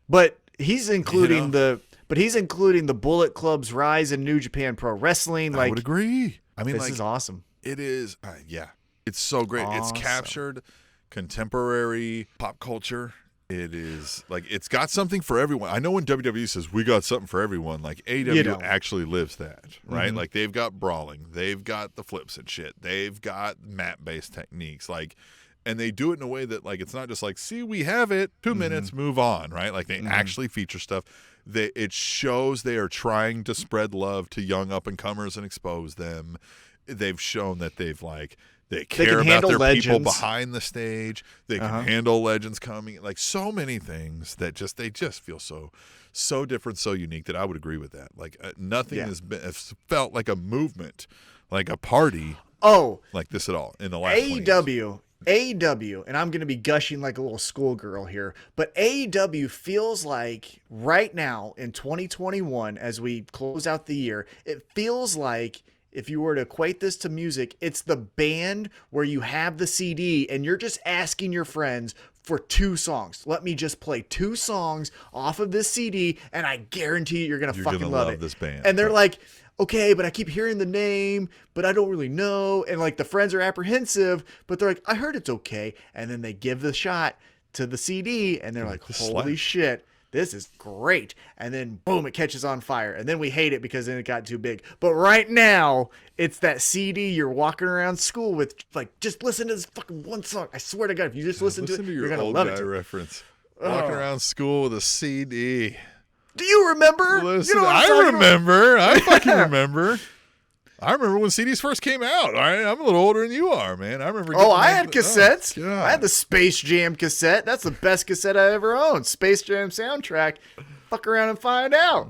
But he's including the Bullet Club's rise in New Japan Pro Wrestling. I would agree. I mean, this is awesome. It is. It's so great. Awesome. It's captured contemporary pop culture. It is like it's got something for everyone. I know when WWE says we got something for everyone, like AEW actually lives that, right? Like they've got brawling, they've got the flips and shit, they've got mat-based techniques, like. And they do it in a way that, like, it's not just like, see, we have it, 2 minutes, move on, right? Like, they actually feature stuff. It shows they are trying to spread love to young up-and-comers and expose them. They've shown that they care about their people behind the stage. They can handle legends coming. Like, so many things that they just feel so different, so unique that I would agree with that. Like, nothing has felt like a movement, like a party like this at all in the last 20 years. AEW, and I'm going to be gushing like a little schoolgirl here, but AEW feels like right now in 2021, as we close out the year, it feels like if you were to equate this to music, it's the band where you have the CD and you're just asking your friends for 2 songs. Let me just play 2 songs off of this CD, and I guarantee you're going to fucking love it. This band. And they're like, okay, but I keep hearing the name, but I don't really know. And like the friends are apprehensive, but they're like, I heard it's okay. And then they give the shot to the CD and they're like, holy shit, this is great. And then boom, it catches on fire. And then we hate it because then it got too big. But right now, it's that CD you're walking around school with, like, just listen to this fucking one song. I swear to God, if you just listen to it, you're going to love it. Reference. Walking around school with a CD. Do you remember? Listen, you know I remember. I fucking remember. I remember when CDs first came out. All right, I'm a little older than you are, man. I remember. I had cassettes. Oh, I had the Space Jam cassette. That's the best cassette I ever owned. Space Jam soundtrack. Fuck around and find out.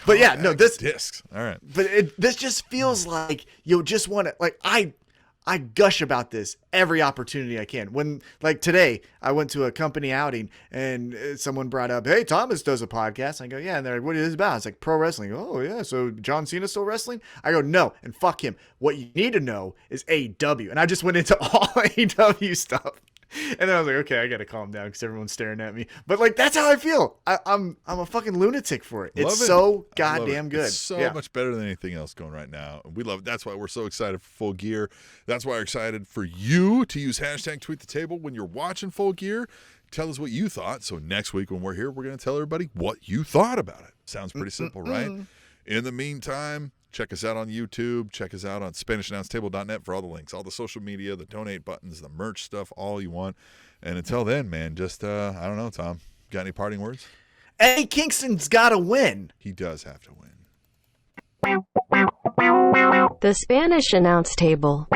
But yeah, no, this discs. All right, but this just feels like you just want to like I gush about this every opportunity I can. When, like today, I went to a company outing and someone brought up, hey, Thomas does a podcast. I go, yeah. And they're like, what is it about? It's like pro wrestling. Oh, yeah. So John Cena's still wrestling? I go, no. And fuck him. What you need to know is AEW. And I just went into all AEW stuff. And then I was like, okay, I got to calm down because everyone's staring at me. But like, that's how I feel. I'm a fucking lunatic for it. It's so goddamn good. It's so much better than anything else going right now. We love it. That's why we're so excited for Full Gear. That's why we're excited for you to use hashtag Tweet the Table when you're watching Full Gear. Tell us what you thought. So next week when we're here, we're going to tell everybody what you thought about it. Sounds pretty simple, right? In the meantime, check us out on YouTube. Check us out on SpanishAnnounceTable.net for all the links, all the social media, the donate buttons, the merch stuff, all you want. And until then, man, just, I don't know, Tom. Got any parting words? Eddie Kingston's got to win. He does have to win. The Spanish Announce Table.